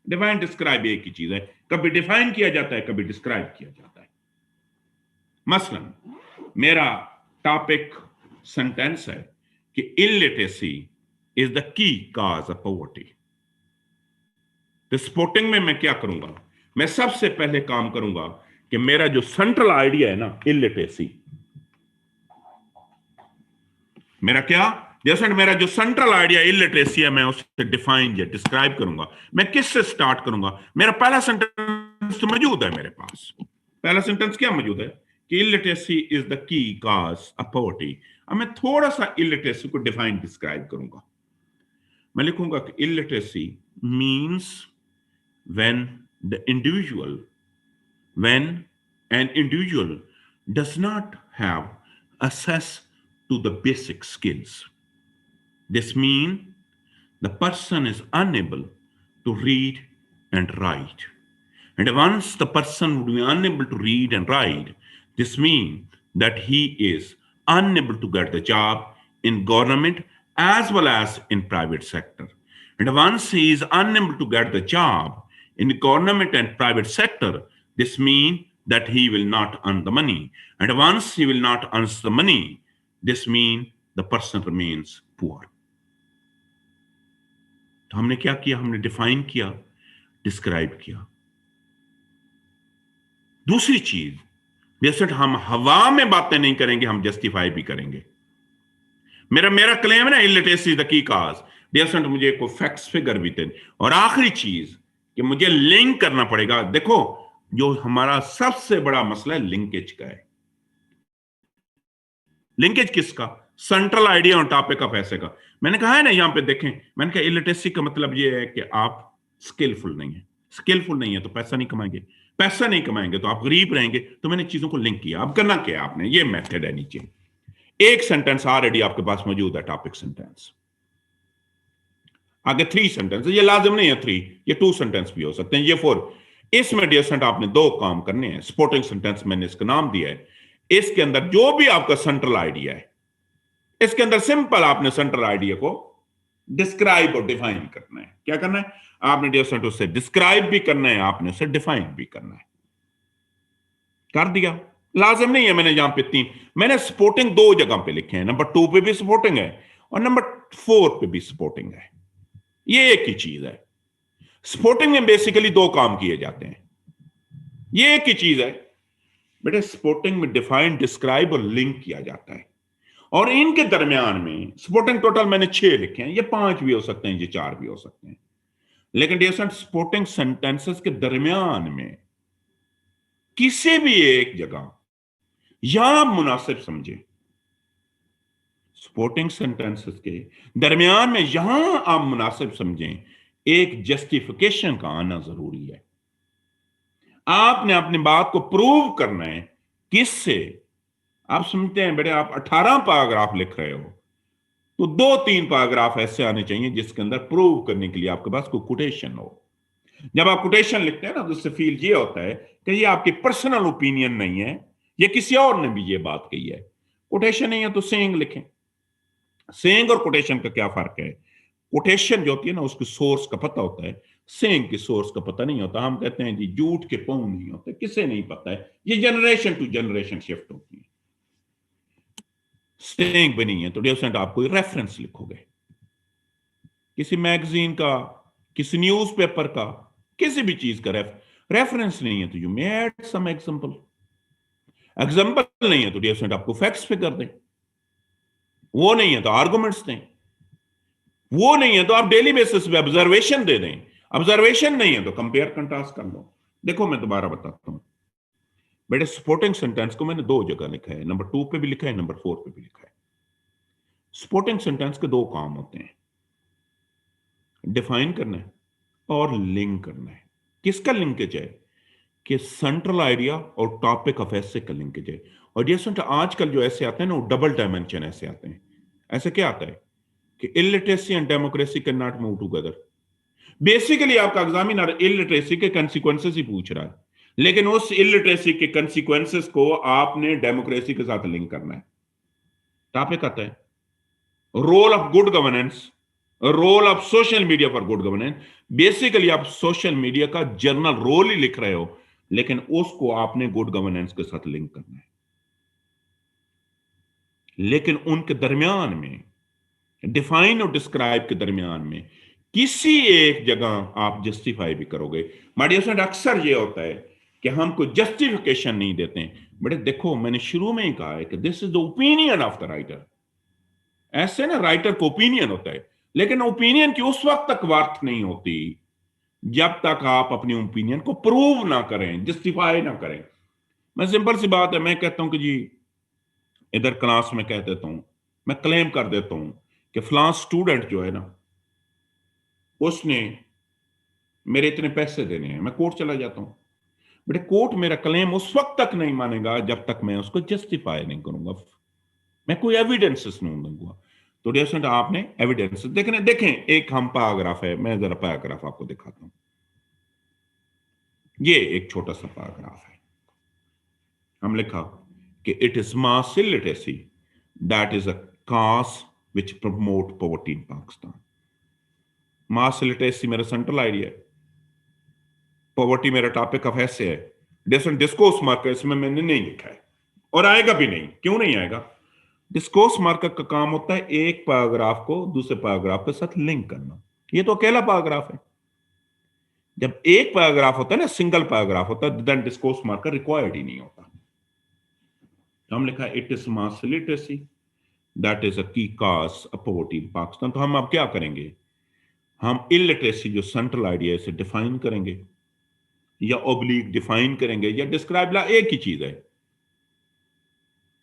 डिफाइन डिस्क्राइब एक ही चीज है, कभी डिफाइन किया जाता है, कभी डिस्क्राइब किया जाता है। मसलन मेरा टॉपिक सेंटेंस है कि illiteracy is the key cause of poverty. तो स्पोर्टिंग में मैं क्या करूंगा, मैं सबसे पहले काम करूंगा कि मेरा जो सेंट्रल आइडिया है ना इलिटरेसी, मेरा क्या जैसे मेरा जो सेंट्रल आइडिया इलिटरेसी है मैं उसे डिफाइन या डिस्क्राइब करूंगा। मैं किससे स्टार्ट करूंगा, मेरा पहला सेंटेंस तो मौजूद है मेरे पास। पहला सेंटेंस क्या मौजूद है कि illiteracy is the key cause of poverty. अब मैं थोड़ा सा इलिटरेसी को डिफाइन डिस्क्राइब करूंगा। मैं लिखूंगा कि illiteracy means when an individual does not have access to the basic skills. This means the person is unable to read and write. And once the person would be unable to read and write, this means that he is unable to get the job in government as well as in private sector. And once he is unable to get the job in government and private sector, this means that he will not earn the money. And once he will not earn the money, this means the person remains poor. तो हमने क्या किया, हमने define किया, describe किया। दूसरी चीज, जैसे हम हवा में बातें नहीं करेंगे, हम जस्टिफाई भी करेंगे। मेरा क्लेम है ना इलिटरेसी द की कॉज, जैसे मुझे कोई फैक्ट्स फिगर भी दें। और आखिरी चीज कि मुझे लिंक करना पड़ेगा। देखो जो हमारा सबसे बड़ा मसला है लिंकेज का है। लिंकेज किसका, सेंट्रल आइडिया और टॉपिक ऑफ ऐसे का। मैंने कहा है ना यहां पे देखें, मैंने कहा इलिटरेसी का मतलब ये है कि आप स्किलफुल नहीं है। स्किलफुल नहीं है तो पैसा नहीं कमाएंगे, पैसा नहीं कमाएंगे तो आप गरीब रहेंगे। तो मैंने चीजों को लिंक किया। अब करना क्या है आपने, ये मेथड है नीचे। एक सेंटेंस ऑलरेडी आपके पास मौजूद है, टॉपिक सेंटेंस। आगे 3 सेंटेंस, ये लाजिम नहीं है 3, ये 2 सेंटेंस भी हो सकते हैं, ये 4। इसमें डिसेंट आपने 2 काम करने हैं। सपोर्टिंग सेंटेंस मैंने इसका नाम दिया है। इसके अंदर जो भी आपका सेंट्रल आइडिया है, इसके अंदर सिंपल आपने सेंट्रल आइडिया को डिस्क्राइब और डिफाइन करना है। क्या करना है आपने, डिसेंट उससे डिस्क्राइब भी करना है, आपने उसे डिफाइन भी करना है। कर दिया, लाजिम नहीं है। मैंने यहां पे 3, मैंने सपोर्टिंग 2 जगह पे लिखे हैं। नंबर 2 पे भी सपोर्टिंग है और नंबर 4 पे भी सपोर्टिंग है। ये एक ही चीज है। सपोर्टिंग में बेसिकली 2 काम किए जाते हैं, ये एक ही चीज है बेटे। सपोर्टिंग में डिफाइन, डिस्क्राइब और लिंक किया जाता है। और इनके दरमियान में सपोर्टिंग टोटल मैंने 6 लिखे हैं, ये 5 भी हो सकते हैं, ये 4 भी हो सकते हैं। लेकिन डिसेंट सपोर्टिंग सेंटेंसेस के दरमियान में किसी भी एक जगह यहां मुनासिब समझे, सपोर्टिंग सेंटेंसेस के दरमियान में यहां आप मुनासिब समझें, एक जस्टिफिकेशन का आना जरूरी है। आपने अपनी बात को प्रूव करना है। किससे? आप समझते हैं बेटे, आप 18 पैराग्राफ लिख रहे हो तो 2-3 पैराग्राफ ऐसे आने चाहिए जिसके अंदर प्रूव करने के लिए आपके पास कोई कोटेशन हो। जब आप कोटेशन लिखते हैं ना तो उससे फील ये होता है कि ये आपकी पर्सनल ओपिनियन नहीं है, ये किसी और ने भी ये बात कही है। कोटेशन नहीं है तो सेइंग लिखें। सेइंग और कोटेशन का क्या फर्क है? कोटेशन जो होती है ना उसकी सोर्स का पता होता है, सेइंग की सोर्स का पता नहीं होता। हम कहते हैं जी झूठ के पांव नहीं होते, किसे नहीं पता है। ये जनरेशन टू जनरेशन शिफ्ट होती है। सेइंग बनी है तो डिसेंट आप कोई रेफरेंस लिखोगे, किसी मैगजीन का, किसी न्यूज़पेपर का, किसी भी चीज का रेफरेंस नहीं है तो you may add some example. Example नहीं है तो डिसेंट आपको फैक्ट्स पे कर दें। वो नहीं है तो आर्गुमेंट्स दें। वो नहीं है तो आप डेली बेसिस पे ऑब्जर्वेशन दे दें। ऑब्जर्वेशन नहीं है तो कंपेयर कंट्रास्ट कर लो। देखो मैं दोबारा बताता हूं बेटे, सपोर्टिंग सेंटेंस को मैंने 2 जगह लिखा है, नंबर 2 पे भी लिखा है, नंबर 4 पे भी लिखा है। सपोर्टिंग सेंटेंस के 2 काम होते हैं, डिफाइन करना है और लिंक करना है। किसका लिंकेज है? कि सेंट्रल आइडिया और टॉपिक ऑफ ऐसे का लिंकेज है। और जैसे आजकल जो ऐसे आते हैं ना वो डबल डायमेंशन ऐसे आते हैं। ऐसे क्या आता है कि illiteracy and democracy can not move together. Basically आपका एग्जामिनर इलिटरेसी के कंसीक्वेंसेस ही पूछ रहा है, लेकिन उस इलिटरेसी के कंसीक्वेंसेस को आपने डेमोक्रेसी के साथ लिंक करना है। टॉपिक आता है role of good governance, role of social media for good governance. Basically आप सोशल मीडिया का जर्नल रोल ही लिख रहे हो, लेकिन उसको आपने गुड गवर्नेंस के साथ लिंक करना है। लेकिन उनके दरमियान में, डिफाइन और डिस्क्राइब के दरमियान में किसी एक जगह आप जस्टिफाई भी करोगे। माय डियर फ्रेंड, अक्सर ये होता है कि हम कोई जस्टिफिकेशन नहीं देते हैं। बट देखो, मैंने शुरू में ही कहा है कि this is the opinion of the writer. ऐसे ना, राइटर को ओपिनियन होता है, लेकिन ओपिनियन की उस वक्त तक वर्थ नहीं होती जब तक आप अपनी ओपिनियन को प्रूव ना करें, जस्टिफाई ना करें। मैं सिंपल सी बात है, मैं कहता हूं कि जी इधर क्लास में कह देता हूं, मैं क्लेम कर देता हूं कि फलां स्टूडेंट जो है ना, उसने मेरे इतने पैसे देने हैं, मैं कोर्ट चला जाता हूं। बेटे, कोर्ट मेरा क्लेम उस वक्त तक नहीं मानेगा जब तक मैं उसको जस्टिफाई नहीं करूंगा, मैं कोई एविडेंसेस नहीं दूंगा। तो डियर स्टूडेंट, आपने एविडेंसेस देखने, देखें एक हम पैराग्राफ है, मैं जरा पैराग्राफ आपको दिखाता हूं। ये एक छोटा सा पैराग्राफ है, हम लिखा कि it is mass illiteracy that is a cause which promote poverty in Pakistan. Mass illiteracy मेरा सेंट्रल आइडिया है, पॉवर्टी मेरा टॉपिक ऑफ ऐसे है। डिफरेंट डिस्कोर्स मार्कर इसमें मैंने नहीं लिखा है और आएगा भी नहीं। क्यों नहीं आएगा? डिस्कोर्स मार्कर का काम होता है एक पैराग्राफ को दूसरे पैराग्राफ के साथ लिंक करना। ये तो अकेला पैराग्राफ है। जब एक पैराग्राफ होता है ना, सिंगल पैराग्राफ होता है, देन डिस्कोर्स मार्कर रिक्वायर्ड ही नहीं होता। तो हम लिखा it is mass literacy that is a key cause of poverty in Pakistan. तो हम अब क्या करेंगे? हम इलिटरेसी जो सेंट्रल आइडिया है इसे डिफाइन करेंगे, या ओब्लिक डिफाइन करेंगे, या डिस्क्राइब, ला एक ही चीज है।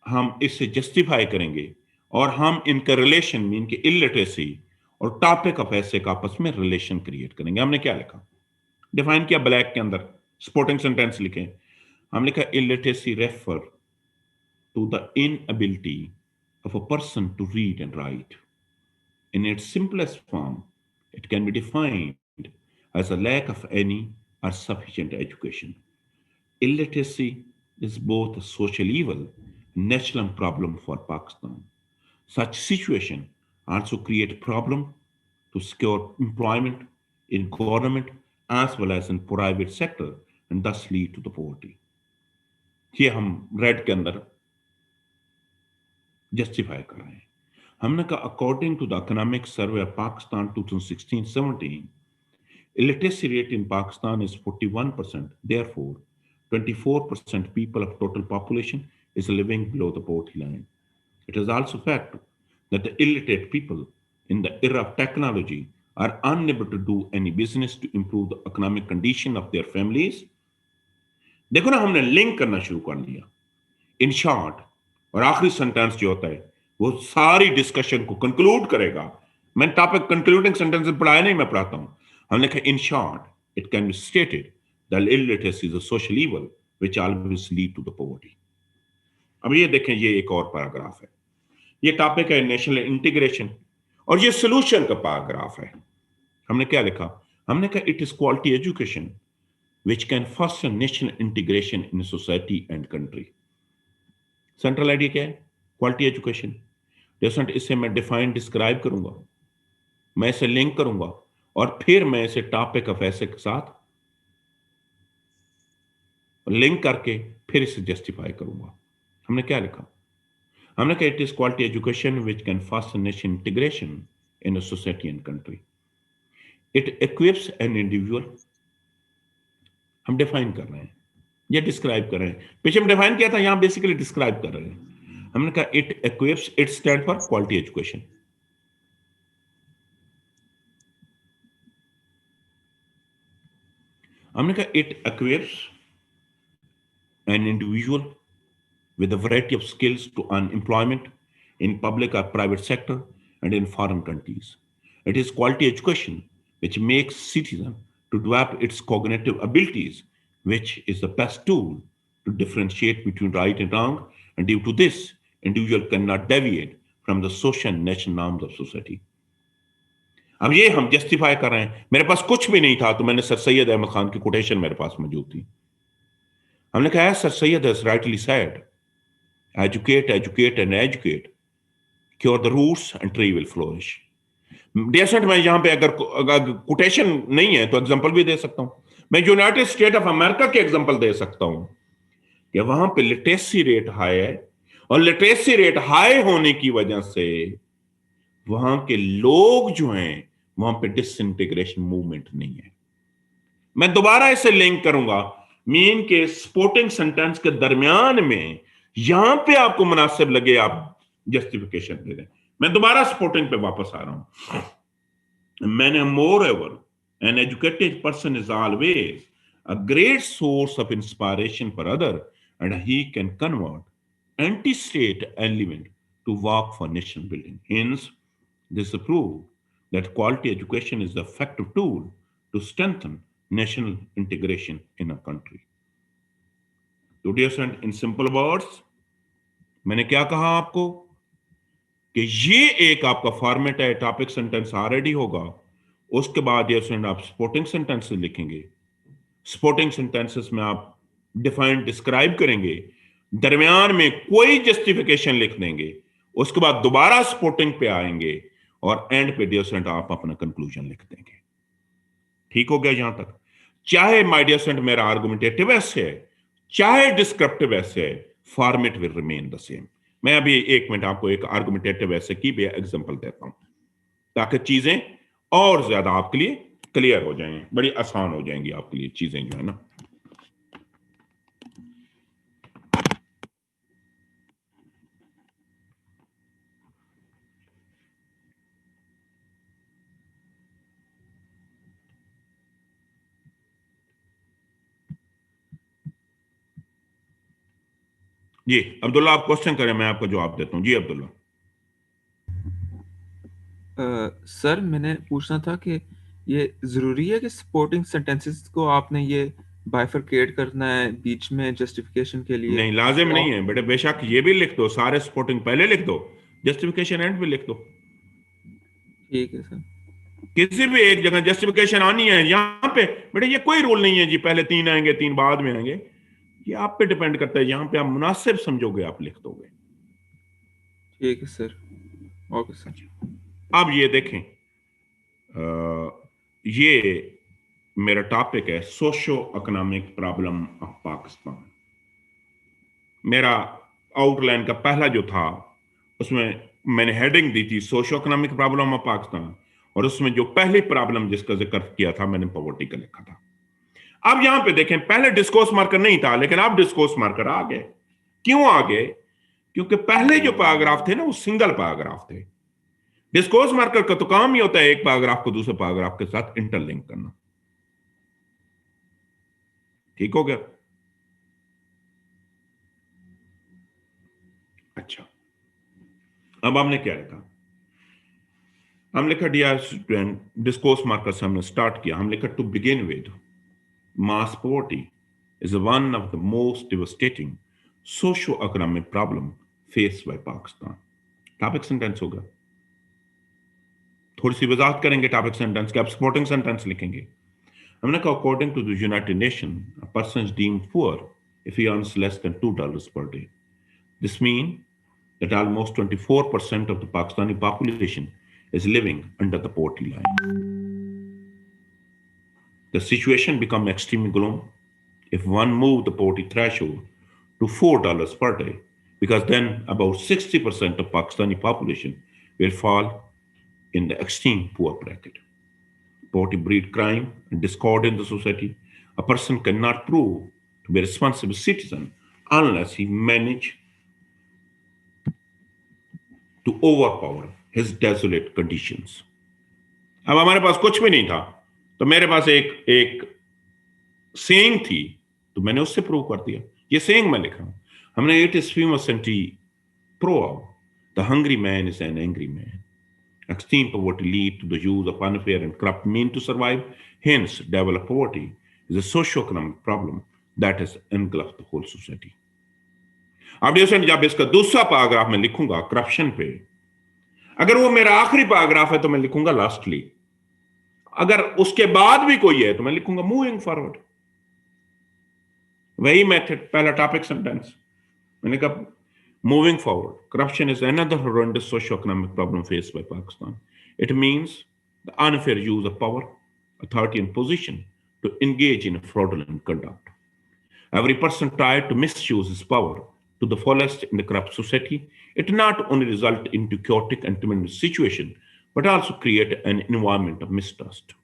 हम इससे जस्टिफाई करेंगे और हम इनका रिलेशन में, इनके इलिटरेसी और टॉपिक ऑफ ऐसे का आपस में रिलेशन क्रिएट करेंगे। हमने क्या लिखा? डिफाइन किया ब्लैक के अंदर, सपोर्टिंग सेंटेंस लिखे। हम लिखा illiteracy refer to the inability of a person to read and write. In its simplest form it can be defined as a lack of any or sufficient education. Illiteracy is both a social evil and national problem for Pakistan. Such situation also create problem to secure employment in government as well as in private sector and thus lead to the poverty. ये हम red के अंदर justify कर रहे हैं। हमने कहा according to the economic survey of Pakistan 2016-17, illiteracy rate in Pakistan is 41%. Therefore, 24% people of total population is living below the poverty line. It is also fact that the illiterate people in the era of technology are unable to do any business to improve the economic condition of their families. देखो ना, हमने link करना शुरू कर लिया। In short, और आखिरी sentence जो होता है वो सारी डिस्कशन को कंक्लूड करेगा। मैंने टॉपिक कंक्लूडिंग सेंटेंस पढ़ाया नहीं, मैं पढ़ाता हूं। हमने कहा in short it can be stated that illiteracy is a social evil which always lead to the poverty. अब ये देखें, ये एक और पैराग्राफ है, ये टॉपिक है नेशनल इंटीग्रेशन, और ये सोल्यूशन का पैराग्राफ है। हमने क्या लिखा? हमने कहा it is quality education which can foster national integration in society and country. Central idea क्या है? Quality education. डिफरेंट, इसे मैं डिफाइन डिस्क्राइब करूंगा, मैं इसे लिंक करूंगा, और फिर मैं इसे टॉपिक ऑफ ऐसे के साथ लिंक करके फिर इसे जस्टिफाई करूंगा। हमने क्या लिखा? हमने कहा it is quality education which can foster national integration in a society and country. It equips an individual. हम डिफाइन कर रहे हैं या डिस्क्राइब कर रहे हैं? पीछे में डिफाइन किया था, यहां बेसिकली डिस्क्राइब कर रहे हैं। हमने कहा it equips, it stand for quality education. हमने कहा it equips an individual with a variety of skills to earn employment in public or private sector and in foreign countries. It is quality education which makes citizen to develop its cognitive abilities, which is the best tool to differentiate between right and wrong, and due to this, individual cannot deviate from the social and national norms of society. अब ये हम justify कर रहे हैं। मेरे पास कुछ भी नहीं था तो मैंने सर सैयद अहमद खान की कोटेशन मेरे पास मौजूद थी। हमने कहा sir Syed has rightly said, educate, educate and educate cure the roots and tree will flourish. Dear student, मैं यहाँ पे अगर कोटेशन नहीं है तो एग्जांपल भी दे सकता हूं। मैं यूनाइटेड स्टेट ऑफ अमेरिका के एग्जांपल दे सकता हूं कि वहां पे लिटरेसी रेट हाई है, और लिटरेसी रेट हाई होने की वजह से वहां के लोग जो हैं वहां पे डिसइंटीग्रेशन मूवमेंट नहीं है। मैं दोबारा इसे लिंक करूंगा मीन के सपोर्टिंग सेंटेंस के दरमियान में, यहां पे आपको मुनासिब लगे आप जस्टिफिकेशन दे दें। मैं दोबारा सपोर्टिंग पे वापस आ रहा हूं। मैंने moreover an educated person is always a great source of inspiration for other and he can convert anti state element to work for nation building. Hence this prove that quality education is the effective tool to strengthen national integration in a country. तो dear student, in simple words, मैंने क्या कहा आपको कि ये एक आपका format है, टॉपिक सेंटेंस ऑलरेडी होगा, उसके बाद dear student आप सपोर्टिंग सेंटेंसेस लिखेंगे। सपोर्टिंग सेंटेंसेस में आप डिफाइन डिस्क्राइब करेंगे, दरमियान में कोई जस्टिफिकेशन लिख देंगे, उसके बाद दोबारा सपोर्टिंग पे आएंगे और एंड पे dear student आप अपना कंक्लूजन लिख देंगे। ठीक हो गया यहां तक? चाहे माय डियर स्टूडेंट मेरा आर्गुमेंटेटिव ऐसे है, चाहे डिस्क्रिप्टिव ऐसे है, format will remain the same. मैं अभी 1 मिनट आपको एक आर्गुमेंटेटिव ऐसे की भी एग्जांपल देता हूं ताकि चीजें और ज्यादा आपके लिए क्लियर हो जाएं, बड़ी आसान हो जाएंगी आपके लिए चीजें जो है ना। जी अब्दुल्ला, आप क्वेश्चन करें, मैं आपको जवाब देता हूं। जी अब्दुल्ला। सर मैंने पूछना था कि ये जरूरी है कि सपोर्टिंग सेंटेंसेस को आपने ये बाइफरकेट करना है बीच में जस्टिफिकेशन के लिए? नहीं, लाजिम नहीं है बेटे, बेशक ये भी लिख दो, सारे सपोर्टिंग पहले लिख दो, जस्टिफिकेशन एंड पे लिख दो। ठीक है सर। किसी भी एक जगह जस्टिफिकेशन आनी है, यहाँ पे बेटे ये कोई रूल नहीं है जी पहले 3 आएंगे 3 बाद में आएंगे, ये आप पे डिपेंड करता है, यहां पे आप मुनासिब समझोगे आप लिख दोगे। ठीक है सर, ओके सर। अब ये देखें, ये मेरा टॉपिक है socio economic problem of Pakistan. मेरा आउटलाइन का पहला जो था उसमें मैंने हेडिंग दी थी socio economic problem of Pakistan, और उसमें जो पहली प्रॉब्लम जिसका जिक्र किया था मैंने पॉवर्टी का लिखा था। अब यहां पे देखें, पहले डिस्कोर्स मार्कर नहीं था, लेकिन अब डिस्कोर्स मार्कर आ गए। क्यों आ गए? क्योंकि पहले जो पैराग्राफ थे ना वो सिंगल पैराग्राफ थे। डिस्कोर्स मार्कर का तो काम ही होता है एक पैराग्राफ को दूसरे पैराग्राफ के साथ इंटरलिंक करना। ठीक हो गया? अच्छा, अब हमने क्या लिखा? हम लिखा डियर स्टूडेंट, डिस्कोर्स मार्कर से हमने स्टार्ट किया, हम लिखा to begin with mass poverty is one of the most devastating socio-economic problem faced by Pakistan. Topic sentence होगा, थोड़ी सी वजाहत करेंगे टॉपिक सेंटेंस के, आप सपोर्टिंग सेंटेंस लिखेंगे। हमने कहा according to the United Nation a person is deemed poor if he earns less than $2 per day. This means that almost 24% of the Pakistani population is living under the poverty line. The situation becomes extremely gloom if one moves the poverty threshold to $4 per day, because then about 60% of Pakistani population will fall in the extreme poor bracket. Poverty breeds crime and discord in the society. A person cannot prove to be a responsible citizen unless he manages to overpower his desolate conditions. अब हमारे पास कुछ भी नहीं था, तो मेरे पास एक saying थी, तो मैंने उससे प्रूव कर दिया। ये सेइंग मैं लिख रहा हूं। हमने it is famous anti pro the hungry man is an angry man, extreme poverty lead to the use of unfair and corrupt means to survive. Hence, developed poverty is a socio-economic problem that has engulfed the whole society. अब जब इसका दूसरा paragraph में लिखूंगा corruption पे, अगर वो मेरा आखिरी पैराग्राफ है तो मैं लिखूंगा लास्टली, अगर उसके बाद भी कोई है तो मैं लिखूंगा मूविंग फॉरवर्ड। वही मेथड, पहला टॉपिक सेंटेंस, मैंने कहा Moving forward, corruption is another horrendous socio-economic problem faced by Pakistan. It means the unfair use of power, authority, and position to engage in fraudulent conduct. Every person tried to misuse his power to the fullest in the corrupt society. It not only result into chaotic and tremendous situation, but also create an environment of mistrust.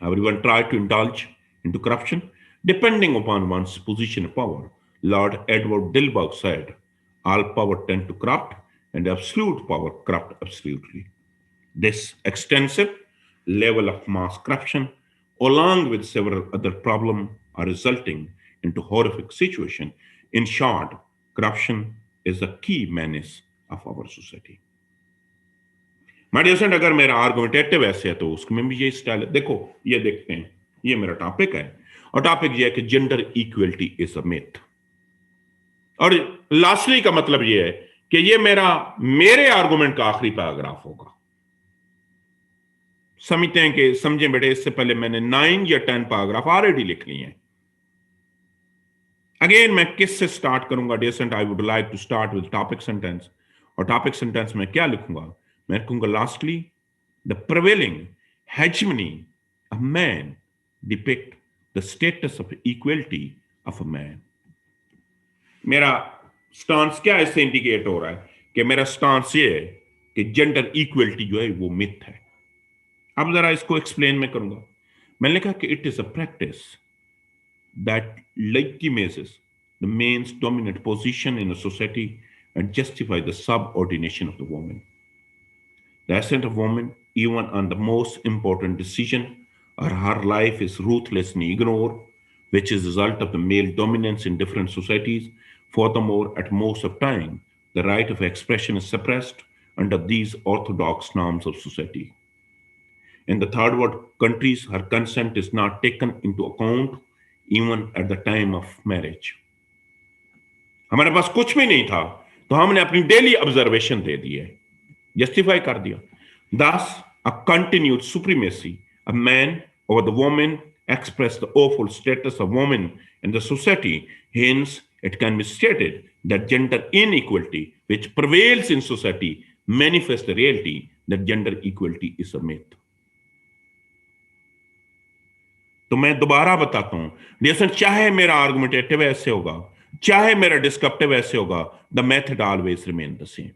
Everyone tried to indulge into corruption depending upon one's position of power. Lord Edward Dilbach said, all power tend to corrupt, and absolute power corrupt absolutely. This extensive level of mass corruption, along with several other problems, are resulting into horrific situation. In short, corruption is a key menace of our society. मेडिसन अगर मेरा argumentative ऐसे है तो उसमें भी ये style है। देखो ये देखते हैं, ये मेरा टॉपिक है और टॉपिक ये है कि gender equality is a myth. और लास्टली का मतलब ये है कि ये मेरे आर्गुमेंट का आखिरी पैराग्राफ होगा। समझते हैं कि समझें बेटे, इससे पहले मैंने 9 या 10 पैराग्राफ ऑलरेडी लिख लिए हैं। अगेन मैं किस से स्टार्ट करूंगा? Decent I would like to start with topic sentence. और टॉपिक सेंटेंस में क्या लिखूंगा? मैं लिखूंगा lastly the prevailing hegemony of man depict the status of equality of a man. मेरा स्टांस क्या इससे इंडिकेट हो रहा है कि मेरा स्टांस ये है कि जेंडर इक्वलिटी जो है वो मिथ है। अब जरा इसको एक्सप्लेन मैं करूंगा। मैंने लिखा कि it is a practice that legitimizes the man's dominant position in a society and justify the subordination of the woman. The assent of woman, even on the most important decision, or her life is ruthlessly ignored, which is a result of the male dominance in different societies. Furthermore, at most of time, the right of expression is suppressed under these orthodox norms of society. In the third world countries, her consent is not taken into account even at the time of marriage. हमारे पास कुछ भी नहीं था तो हमने अपनी daily observation दे दी है, justify कर दिया। Thus, a continued supremacy of man over the woman express the awful status of woman in the society. Hence, it can be stated that gender inequality which prevails in society manifests the reality that gender equality is a myth. तो मैं दोबारा बताता हूं, dear, चाहे मेरा argumentative ऐसे होगा, चाहे मेरा डिस्क्रिप्टिव ऐसे होगा, the method always remain the same.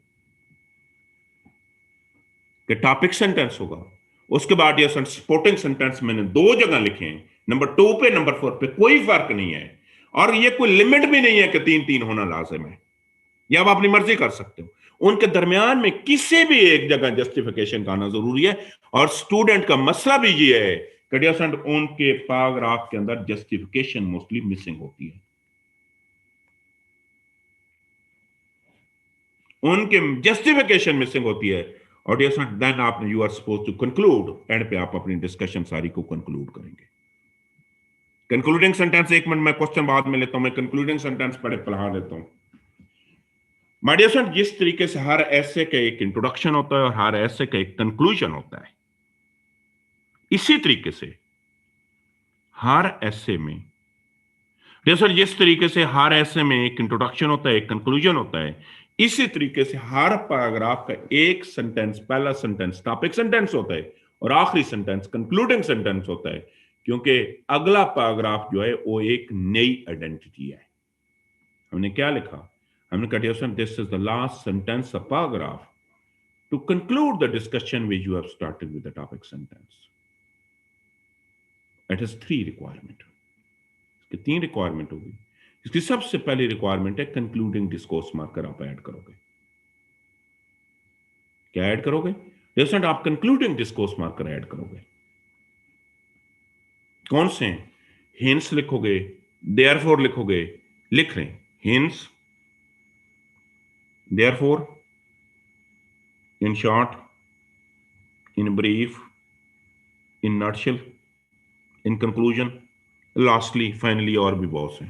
कि टॉपिक सेंटेंस होगा, उसके बाद ये सपोर्टिंग सेंटेंस मैंने 2 जगह लिखे हैं, नंबर 2 पे, नंबर 4 पे, कोई फर्क नहीं है। और ये कोई लिमिट भी नहीं है कि 3-3 होना लाजिम है, या आप अपनी मर्जी कर सकते हो। उनके दरमियान में किसी भी एक जगह जस्टिफिकेशन का आना जरूरी है। और स्टूडेंट का मसला भी ये है कि उनके पैराग्राफ के अंदर जस्टिफिकेशन मोस्टली मिसिंग होती है। उनके जस्टिफिकेशन मिसिंग होती है और देन आप you are suppose to conclude, end पे आप अपनी डिस्कशन सारी को कंक्लूड करेंगे। कंक्लूडिंग सेंटेंस, 1 मिनट में क्वेश्चन बाद में लेता हूं, मैं कंक्लूडिंग सेंटेंस पढ़े पढ़ा लेता हूं। माय डियर स्टूडेंट, जिस तरीके से हर ऐसे का एक इंट्रोडक्शन होता है और हर ऐसे का एक कंक्लूजन होता है, इसी तरीके से हर ऐसे में, जैसे जिस तरीके से हर ऐसे में एक इंट्रोडक्शन होता है, एक कंक्लूजन होता है, इसी तरीके से हर पैराग्राफ का एक सेंटेंस, पहला सेंटेंस टॉपिक सेंटेंस होता है और आखिरी सेंटेंस कंक्लूडिंग सेंटेंस होता है, क्योंकि अगला पैराग्राफ जो है वो एक नई आइडेंटिटी है। हमने क्या लिखा? हमने कहा this is the last sentence of paragraph to conclude the discussion which you have started with the topic sentence. It has 3 requirement. इसकी 3 रिक्वायरमेंट होगी। इसकी सबसे पहली रिक्वायरमेंट है कंक्लूडिंग डिस्कोर्स मार्कर आप ऐड करोगे। क्या ऐड करोगे? जैसे आप कंक्लूडिंग डिस्कोर्स मार्कर ऐड करोगे। कौन से? हिंस लिखोगे, देयरफॉर लिखोगे, लिख रहे हैं hints, therefore, in short, in brief, in nutshell, in conclusion, lastly, finally, और भी बहुत से।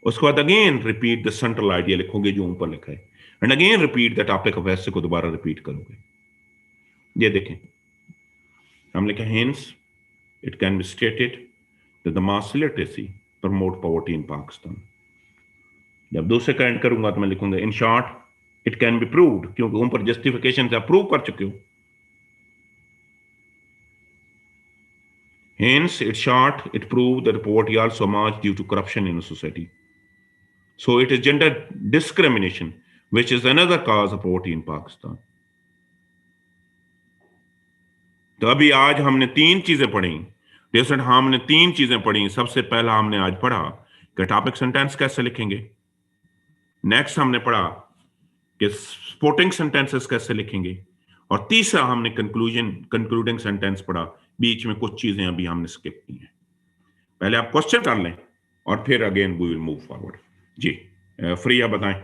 उसके बाद again repeat the central idea लिखोगे जो ऊपर लिखा है, and again repeat the topic of ऐसे को दोबारा रिपीट करोगे। ये देखें, हम लिखा hints, it can be stated that the mass literacy promote poverty in Pakistan. जब दूसरे का एंड करूंगा तो मैं लिखूंगा इन short it can be proved, क्योंकि उन पर जस्टिफिकेशन से प्रूव कर चुके हो। Hence, it's short, it proved that poverty also emerged due to corruption in a society. So it is gender discrimination, which is another cause of poverty in Pakistan. तो अभी आज हमने तीन चीजें पढ़ी। जैसे हमने तीन चीजें पढ़ी। सबसे पहला हमने आज पढ़ा कि टॉपिक सेंटेंस कैसे लिखेंगे। नेक्स्ट हमने पढ़ा कि सपोर्टिंग सेंटेंसेस कैसे लिखेंगे। और तीसरा हमने कंक्लूडिंग सेंटेंस पढ़ा। बीच में कुछ चीजें अभी हमने स्किप की हैं। पहले आप क्वेश्चन कर लें और फिर again we will move forward. जी फ्रिया बताएं।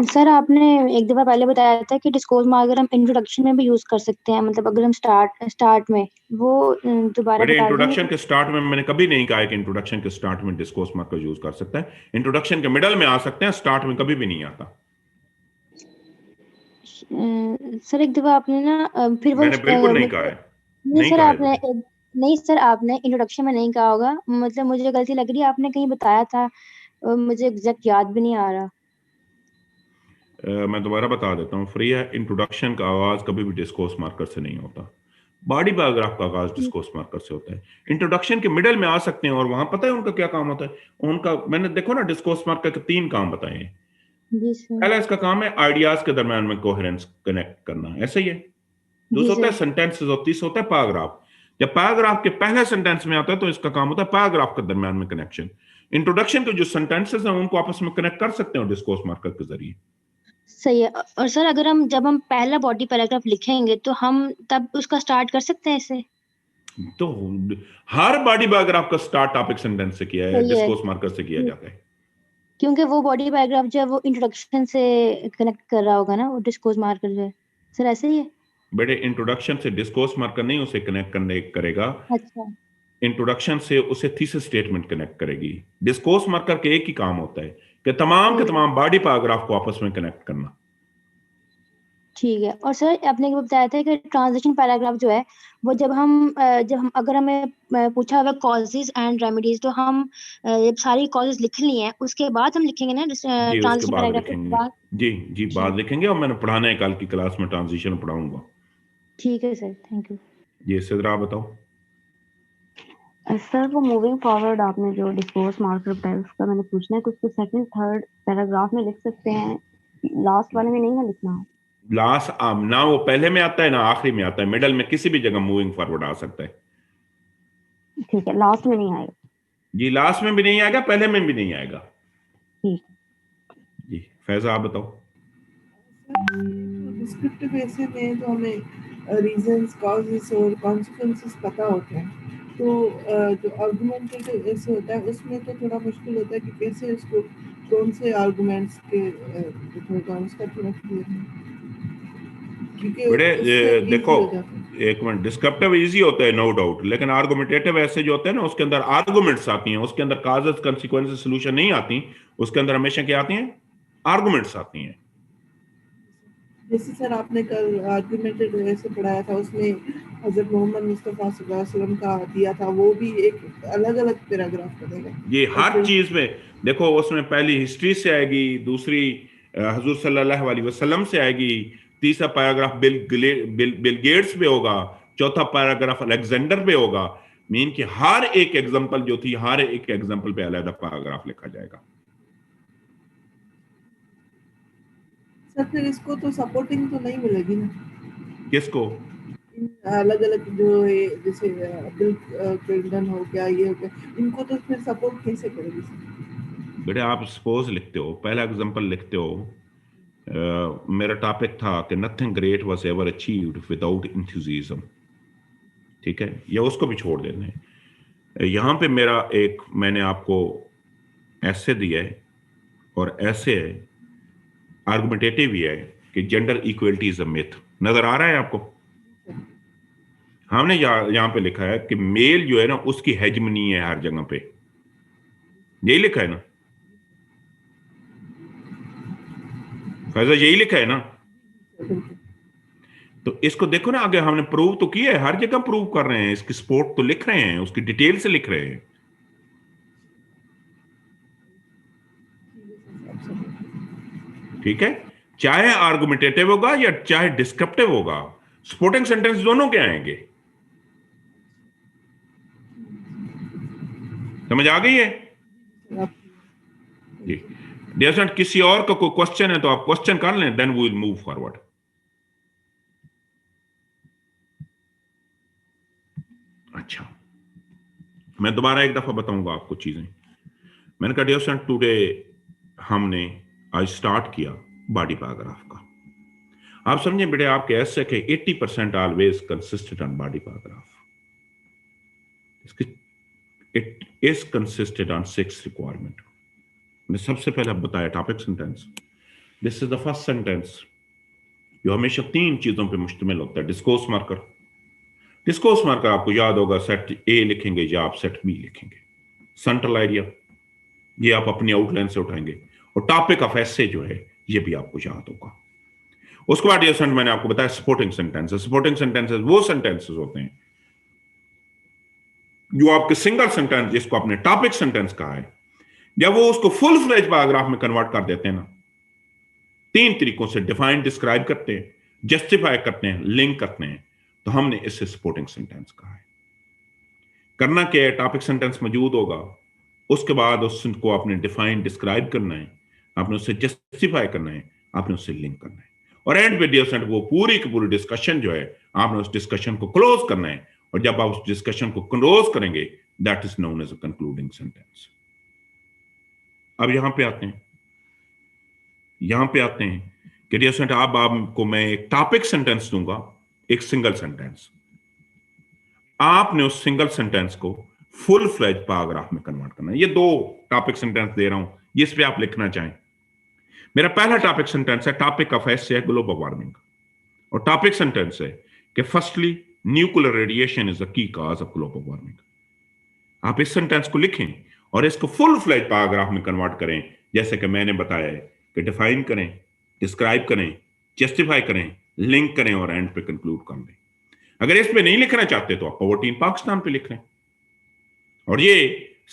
सर आपने एक दफा पहले बताया था कि डिस्कोर्स मार्कर हम इंट्रोडक्शन में भी यूज कर सकते हैं, मतलब अगर हम स्टार्ट में वो दोबारा बेटे बता इंट्रोडक्शन देंगे। के स्टार्ट में मैंने कभी नहीं कहा कि इंट्रोडक्शन के स्टार्ट में डिस्कोर्स मार्कर यूज कर सकता है। इंट्रोडक्शन के मिडल में आ सकते हैं, स्टार्ट में कभी भी नहीं आता। सर एक दफा आपने ना फिर वो मैंने बिल्कुल नहीं कहा है। नहीं नहीं सर कहा है आपने बेटे। नहीं सर आपने इंट्रोडक्शन में नहीं कहा होगा, मतलब मुझे गलती लग रही है, आपने कहीं बताया था, मुझे एग्जैक्ट याद भी नहीं आ रहा। मैं दोबारा बता देता हूँ फ्रिया, इंट्रोडक्शन का आगाज कभी भी डिस्कोर्स मार्कर से नहीं होता। बॉडी पैराग्राफ का आगाज डिस्कोर्स मार्कर से होता है। इंट्रोडक्शन के मिडल में आ सकते हैं और वहां पता है उनका क्या काम होता है। उनका मैंने देखो ना डिस्कोर्स मार्कर के तीन काम बताए हैं। जी सर। पहला इसका काम है आइडियाज के दरमियान में कोहेरेंस कनेक्ट करना, ऐसे ही है। जी दूसरा होता है सर। सेंटेंसेस और तीसरा होता है पैराग्राफ। जब पैराग्राफ के पहले सेंटेंस में आता है तो इसका काम होता है पैराग्राफ के दरमियान में कनेक्शन। इंट्रोडक्शन के जो सेंटेंसेस हैं उनको आपस में कनेक्ट कर सकते हो डिस्कोर्स मार्कर के जरिए। सही है। और सर अगर हम जब हम पहला बॉडी पैराग्राफ लिखेंगे तो हम तब उसका स्टार्ट कर सकते हैं इससे। तो हर बॉडी पैराग्राफ का स्टार्ट टॉपिक सेंटेंस से किया है, सही है। डिस्कोर्स मार्कर से किया जाता है। क्योंकि वो बॉडी पैराग्राफ जो है वो इंट्रोडक्शन से कनेक्ट कर रहा होगा ना, वो डिस्कोर्स मार्कर जो है। सर ऐसे ही है। बेटे इंट्रोडक्शन से डिस्कोर्स मार्कर नहीं उसे कनेक्ट करने करेगा, अच्छा इंट्रोडक्शन से उसे थीसिस स्टेटमेंट कनेक्ट करेगी। डिस्कोर्स मार्कर के एक ही काम होता है कि तमाम के तमाम बॉडी पैराग्राफ को आपस में कनेक्ट करना। ठीक है। और सर आपने ये बताया था कि ट्रांजिशन पैराग्राफ जो है वो जब हम अगर हमें पूछा होगा कॉजेज एंड रेमेडीज, तो हम ये सारी कॉजेज लिख ली हैं, उसके बाद हम लिखेंगे ना जी उसके ट्रांजिशन बाद पैराग्राफ के लिखेंगे। बाद। जी जी बाद लिखेंगे और मैंने पढ़ाना है कल की क्लास में ट्रांजिशन पढ़ाऊंगा। ठीक है सर, थैंक यू। जी सिद्रा बताओ। सर वो मूविंग फॉरवर्ड आपने जो डिस्कोर्स मार्कर बताया उसका मैंने पूछना है, कुछ तो सेकंड थर्ड पैराग्राफ में लिख सकते हैं, लास्ट वाले में नहीं ना लिखना। लास्ट ना वो पहले में आता है ना आखिरी में आता है, मिडल में किसी भी जगह मूविंग फॉरवर्ड आ सकता है। ठीक है, लास्ट में नहीं आएगा। जी लास्ट में भी नहीं आएगा, पहले में भी नहीं आएगा। ठीक। जी फैजा आप बताओ। डिस्क्रिप्टिव ऐसे में तो हमें रीजंस, कॉजेस और कॉन्सिक्वेंसेस पता होते हैं, तो जो आर्गुमेंटेटिव ऐसे होता है उसमें तो थोड़ा मुश्किल होता है कि कैसे उसको कौन से आर्गुमेंट्स के उसका थोड़ा क्लियर है, क्योंकि बेटे देखो एक मिनट, डिस्क्रिप्टिव इजी होता है नो डाउट, लेकिन आर्गुमेंटेटिव ऐसे जो होते हैं ना उसके अंदर आर्गुमेंट्स आती हैं, उसके अंदर कॉजेस कॉन्सिक्वेंसेस सॉल्यूशन नहीं आती, उसके अंदर हमेशा क्या आती हैं, आर्गुमेंट्स आती हैं। जैसे सर आपने कल आर्गुमेंटेड ऐसे पढ़ाया था, उसमें हजरत मोहम्मद मुस्तफ़ा सल्लल्लाहु अलैहि वसल्लम का दिया था, वो भी एक अलग अलग पैराग्राफ बनेगा। ये हर चीज में देखो, उसमें पहली हिस्ट्री से आएगी, दूसरी हुजूर सल्लल्लाहु अलैहि वसल्लम से आएगी, तीसरा पैराग्राफ बिल गेट्स पे होगा, चौथा पैराग्राफ अलेक्जेंडर पे होगा। मीन कि हर एक एग्जांपल जो थी, हर एक एग्जांपल पे अलग पैराग्राफ लिखा जाएगा। सर फिर इसको तो सपोर्टिंग तो नहीं मिलेगी ना? किसको? अलग अलग जो है, जैसे बिल क्लिंटन हो गया, ये हो गया, इनको तो फिर सपोर्ट कैसे करेगी? बेटे आप सपोज लिखते हो, पहला एग्जांपल लिखते हो, मेरा टॉपिक था कि nothing great was ever achieved without enthusiasm, ठीक है, या उसको भी छोड़ देना है। यहाँ पे मेरा एक मैंने आपको ऐसे दिया है, और ऐसे आर्गुमेंटेटिव भी है कि gender equality is a myth. नजर आ रहा है आपको? हमने यहाँ पे लिखा है कि मेल जो है ना उसकी हेजमनी है हर जगह पे, यही लिखा है ना फैजा, यही लिखा है ना? तो इसको देखो ना, आगे हमने प्रूव तो किया है, हर जगह प्रूव कर रहे हैं, इसकी सपोर्ट तो लिख रहे हैं, उसकी डिटेल से लिख रहे हैं। ठीक है, चाहे आर्गुमेंटेटिव होगा या चाहे डिस्क्रिप्टिव होगा, सपोर्टिंग सेंटेंस दोनों के आएंगे। समझ आ गई है जी? डियर स्टूडेंट, किसी और का कोई क्वेश्चन है तो आप क्वेश्चन कर लें, then we will move forward. अच्छा, मैं दोबारा एक दफा बताऊंगा आपको चीजें। मैंने कहा डियर स्टूडेंट, टुडे हमने आज स्टार्ट किया बॉडी पैराग्राफ का। आप समझे बेटे, आपके ऐसे के 80% always consisted on body paragraph. It is consisted on 6 requirement. मैंने सबसे पहले बताया topic sentence. This is the first sentence जो हमेशा 3 चीजों पे मुश्तमिल होता है। Discourse marker. डिस्कोर्स मार्कर आपको याद होगा, सेट ए लिखेंगे या आप सेट बी लिखेंगे। सेंट्रल आइडिया ये आप अपनी आउटलाइन से उठाएंगे, और टॉपिक ऑफ एसे जो है ये भी आपको याद होगा। उसके बाद ये मैंने आपको बताया सपोर्टिंग सेंटेंसेस। सपोर्टिंग सेंटेंसेस वो सेंटेंसेस होते हैं जो आपके सिंगल सेंटेंस, जिसको आपने टॉपिक सेंटेंस कहा है, जब वो उसको फुल फ्लेज पैराग्राफ में कन्वर्ट कर देते हैं ना, 3 तरीकों से डिफाइन, डिस्क्राइब करते हैं, जस्टिफाई करते हैं, लिंक करते हैं, तो हमने इससे सपोर्टिंग सेंटेंस कहा है। करना क्या है, टॉपिक सेंटेंस मौजूद होगा, उसके बाद उसको आपने डिफाइन, डिस्क्राइब करना है, आपने उससे जस्टिफाई करना है, आपने उससे लिंक करना है, और एंड पे डियर वो पूरी की पूरी डिस्कशन जो है, आपने उस डिस्कशन को क्लोज करना है। और जब आप उस डिस्कशन को क्लोज करेंगे, that is known as a concluding sentence. अब यहां पे आते हैं कि डियर अब आपको मैं एक टॉपिक सेंटेंस दूंगा, एक सिंगल सेंटेंस। आपने उस सिंगल सेंटेंस को फुल फ्लेज पैराग्राफ में कन्वर्ट करना है। ये 2 टॉपिक सेंटेंस दे रहा हूं, जिस पे आप लिखना चाहें। मेरा पहला टॉपिक सेंटेंस है, टॉपिक ऑफ एसे है ग्लोबल वार्मिंग, और टॉपिक सेंटेंस है कि firstly nuclear radiation is the key cause of global warming. आप इस सेंटेंस को लिखें और इसको फुल फ्लेज पैराग्राफ में कन्वर्ट करें, जैसे कि मैंने बताया है कि डिफाइन करें, डिस्क्राइब करें, जस्टिफाई करें, लिंक करें और एंड पे कंक्लूड कर दें। अगर इस पे नहीं लिखना चाहते तो आप पॉवर्टी इन पाकिस्तान पे लिख लें, और ये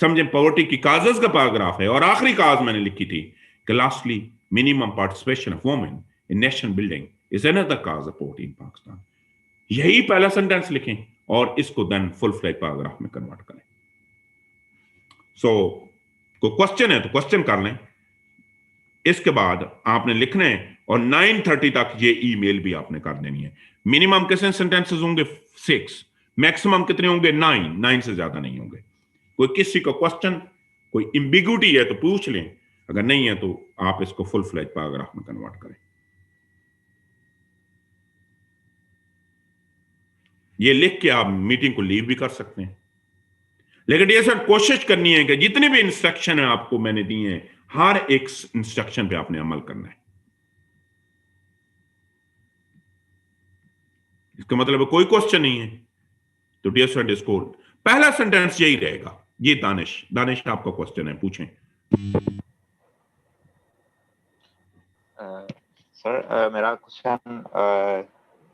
समझें पॉवर्टी की काजेस का पैराग्राफ है। और आखिरी काज मैंने लिखी थी कि lastly minimum participation of women in nation building is another cause of poverty in Pakistan. यही पहला सेंटेंस लिखें और इसको देन फुल फ्लेज पैराग्राफ में कन्वर्ट करें। सो कोई क्वेश्चन है तो क्वेश्चन कर लें। इसके बाद आपने लिखना है और 9:30 तक ये ईमेल भी आपने कर देनी है। मिनिमम कितने सेंटेंसेस होंगे? 6। मैक्सिमम कितने होंगे? 9 से ज्यादा नहीं होंगे। कोई किसी का क्वेश्चन, कोई एम्बिग्यूटी है तो पूछ लें, अगर नहीं है तो आप इसको फुल फ्लेज पैराग्राफ में कन्वर्ट करें। ये लिख के आप मीटिंग को लीव भी कर सकते हैं, लेकिन ये सर कोशिश करनी है कि जितने भी इंस्ट्रक्शन है आपको मैंने दिए हैं, हर एक इंस्ट्रक्शन पे आपने अमल करना है। इसका मतलब है कोई क्वेश्चन नहीं है तो डियर स्टूडेंट इसको पहला सेंटेंस यही रहेगा। ये दानिश आपका क्वेश्चन है, पूछें। सर मेरा क्वेश्चन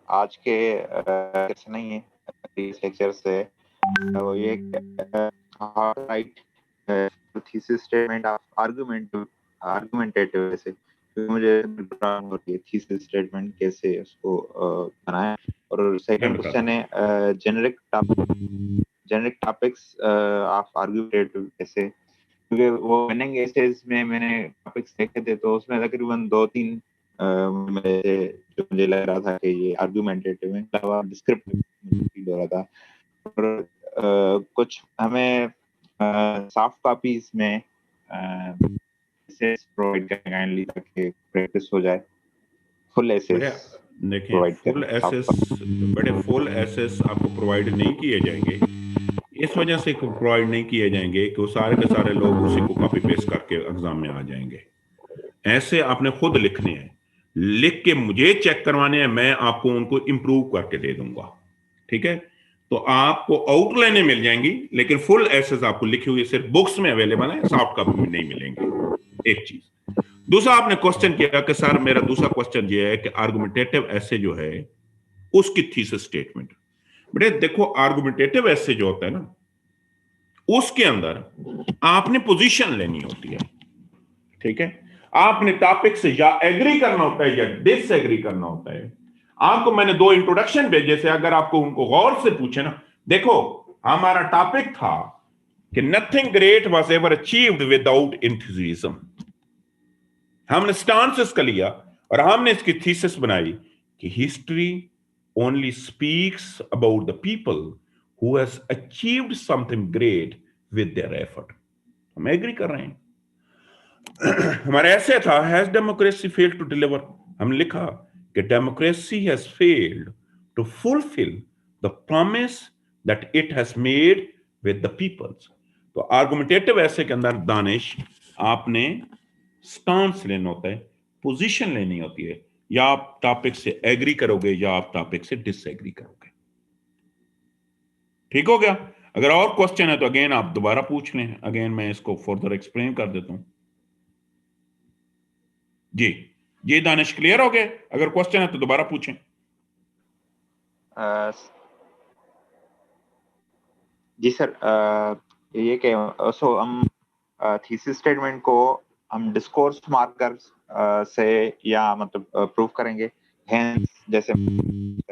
आज के से नहीं है, लेक्चर से, वो ये right thesis statement of argumentative से मुझे थीसिस स्टेटमेंट कैसे उसको बनाएं। और सेकंड क्वेश्चन है जेनेरिक टॉपिक्स ऑफ आर्गुमेंटेटिव कैसे, क्योंकि वो विनिंग एसेज में मैंने टॉपिक्स देखे थे तो उसमें तकरीबन 2-3 जो मुझे लग रहा था कि ये आर्गुमेंटेटिव है, अलावा डिस्क्रिप्टिव फील हो रहा था। और कुछ हमें सॉफ्ट कॉपीज में एसेज प्रोवाइड करें काइंडली, ताकि प्रैक्टिस हो जाए। फुल एसेज देखिए, फुल एसेस आपको प्रोवाइड नहीं किए जाएंगे। इस वजह से प्रोवाइड नहीं किए जाएंगे कि वो सारे के सारे लोग उसी को कॉपी पेस्ट करके एग्जाम में आ जाएंगे। ऐसे आपने खुद लिखने हैं, लिख के मुझे चेक करवाने हैं, मैं आपको उनको इंप्रूव करके दे दूंगा। ठीक है, तो आपको आउटलाइनें मिल जाएंगी, लेकिन फुल एसेस आपको लिखी हुई सिर्फ बुक्स में अवेलेबल है, सॉफ्ट कॉपी में नहीं मिलेंगे। एक चीज। दूसरा, आपने क्वेश्चन किया कि सर मेरा दूसरा क्वेश्चन ये है कि आर्गुमेंटेटिव ऐसे जो है उसकी थीसिस स्टेटमेंट। बेटे देखो, आर्गुमेंटेटिव ऐसे जो होता है ना, उसके अंदर आपने पोजीशन लेनी होती है। ठीक है, आपने टॉपिक से या एग्री करना होता है या डिसएग्री करना होता है। आपको मैंने 2 इंट्रोडक्शन भेजे से, अगर आपको उनको गौर से पूछे ना, देखो हमारा टॉपिक था कि nothing great was ever achieved without enthusiasm. हमने स्टांसेस का लिया और हमने इसकी थीसिस बनाई कि history only speaks about the people who has achieved something great with their effort. हम एग्री कर रहे हैं। हमारा ऐसे था, has democracy failed to deliver. हम लिखा कि democracy has failed to fulfil the promise that it has made with the peoples. तो आर्गुमेंटेटिव ऐसे के अंदर दानिश आपने स्टांस लेना होता है, पोजीशन लेनी होती है, या आप टॉपिक से एग्री करोगे या आप टॉपिक से डिसएग्री करोगे। ठीक हो गया? अगर और क्वेश्चन है तो अगेन आप दोबारा पूछ लें, अगेन मैं इसको फर्दर एक्सप्लेन कर देता हूं। जी ये दानिश क्लियर हो गए? अगर क्वेश्चन है तो दोबारा पूछें। जी सर, ये कि सो हम थीसिस स्टेटमेंट को हम डिस्कोर्स मार्कर से या मतलब प्रूव करेंगे, हेंस जैसे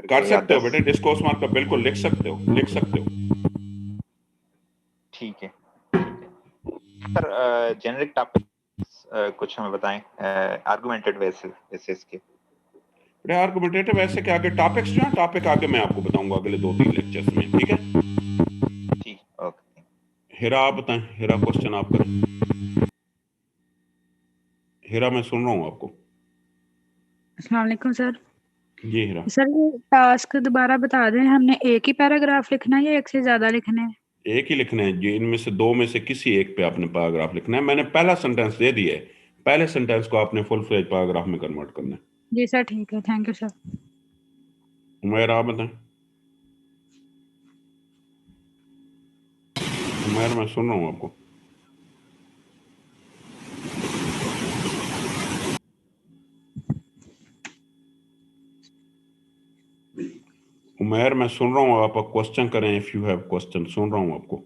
कर सकते हो बेटे, डिस्कोर्स मार्कर बिल्कुल लिख सकते हो, लिख सकते हो। ठीक है सर। जेनेरिक टॉपिक कुछ हमें बताएं आर्गुमेंटेड बेसिस के। आर्गुमेंटेटिव ऐसे के आगे टॉपिक्स जो है, टॉपिक आगे मैं आपको बताऊंगा अगले 2-3 लेक्चर्स में। ठीक है, ठीक, ओके। हिरा आप बताएं, हिरा क्वेश्चन आप करें। हिरा मैं सुन रहा हूं आपको। अस्सलाम वालेकुम सर। जी हिरा। सर ये टास्क दोबारा बता दें, हमने एक ही पैराग्राफ लिखना है या एक से ज्यादा लिखने हैं? एक ही लिखना है जी, इनमें से 2 में से किसी एक पे आपने पैराग्राफ लिखना है। मैंने पहला सेंटेंस दे दिया है, पहले सेंटेंस को आपने फुल फ्लेज पैराग्राफ में कन्वर्ट करना है। जी सर ठीक है, थैंक यू सर। उमैर आप बताएं। उमैर मैं सुन रहा हूं आपको। उमैर मैं सुन रहा हूं, आप क्वेश्चन करें, इफ यू हैव क्वेश्चन। सुन रहा हूं आपको।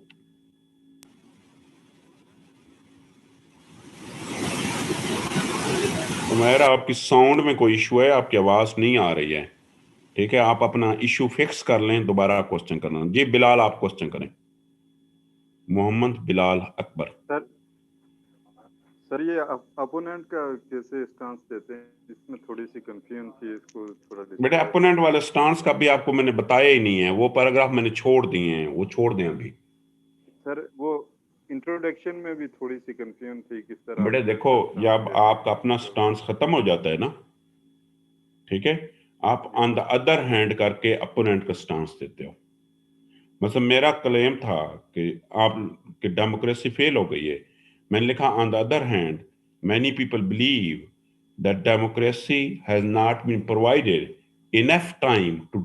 उमैर आपकी साउंड में कोई इशू है, आपकी आवाज नहीं आ रही है। ठीक है, आप अपना इशू फिक्स कर लें, दोबारा क्वेश्चन करना। जी बिलाल आप क्वेश्चन करें। मोहम्मद बिलाल अकबर। सर ये अपोनेंट का कैसे स्टांस देते हैं, इसमें थोड़ी सी कंफ्यूजन थी, इसको थोड़ा बेटे अपोनेंट वाले स्टांस का भी आपको मैंने बताया ही नहीं है, वो पैराग्राफ मैंने छोड़ दिए हैं, वो छोड़ दें अभी। सर वो इंट्रोडक्शन में भी थोड़ी सी कंफ्यूजन थी किस तरह। बेटे देखो, जब आपका अपना स्टांस खत्म हो जाता है ना, ठीक है, आप ऑन द अदर हैंड करके अपोनेंट का स्टांस देते हो। मतलब मेरा क्लेम था कि आप कि डेमोक्रेसी फेल हो गई है, मैंने लिखा on the other hand many people believe that democracy has not been provided enough time to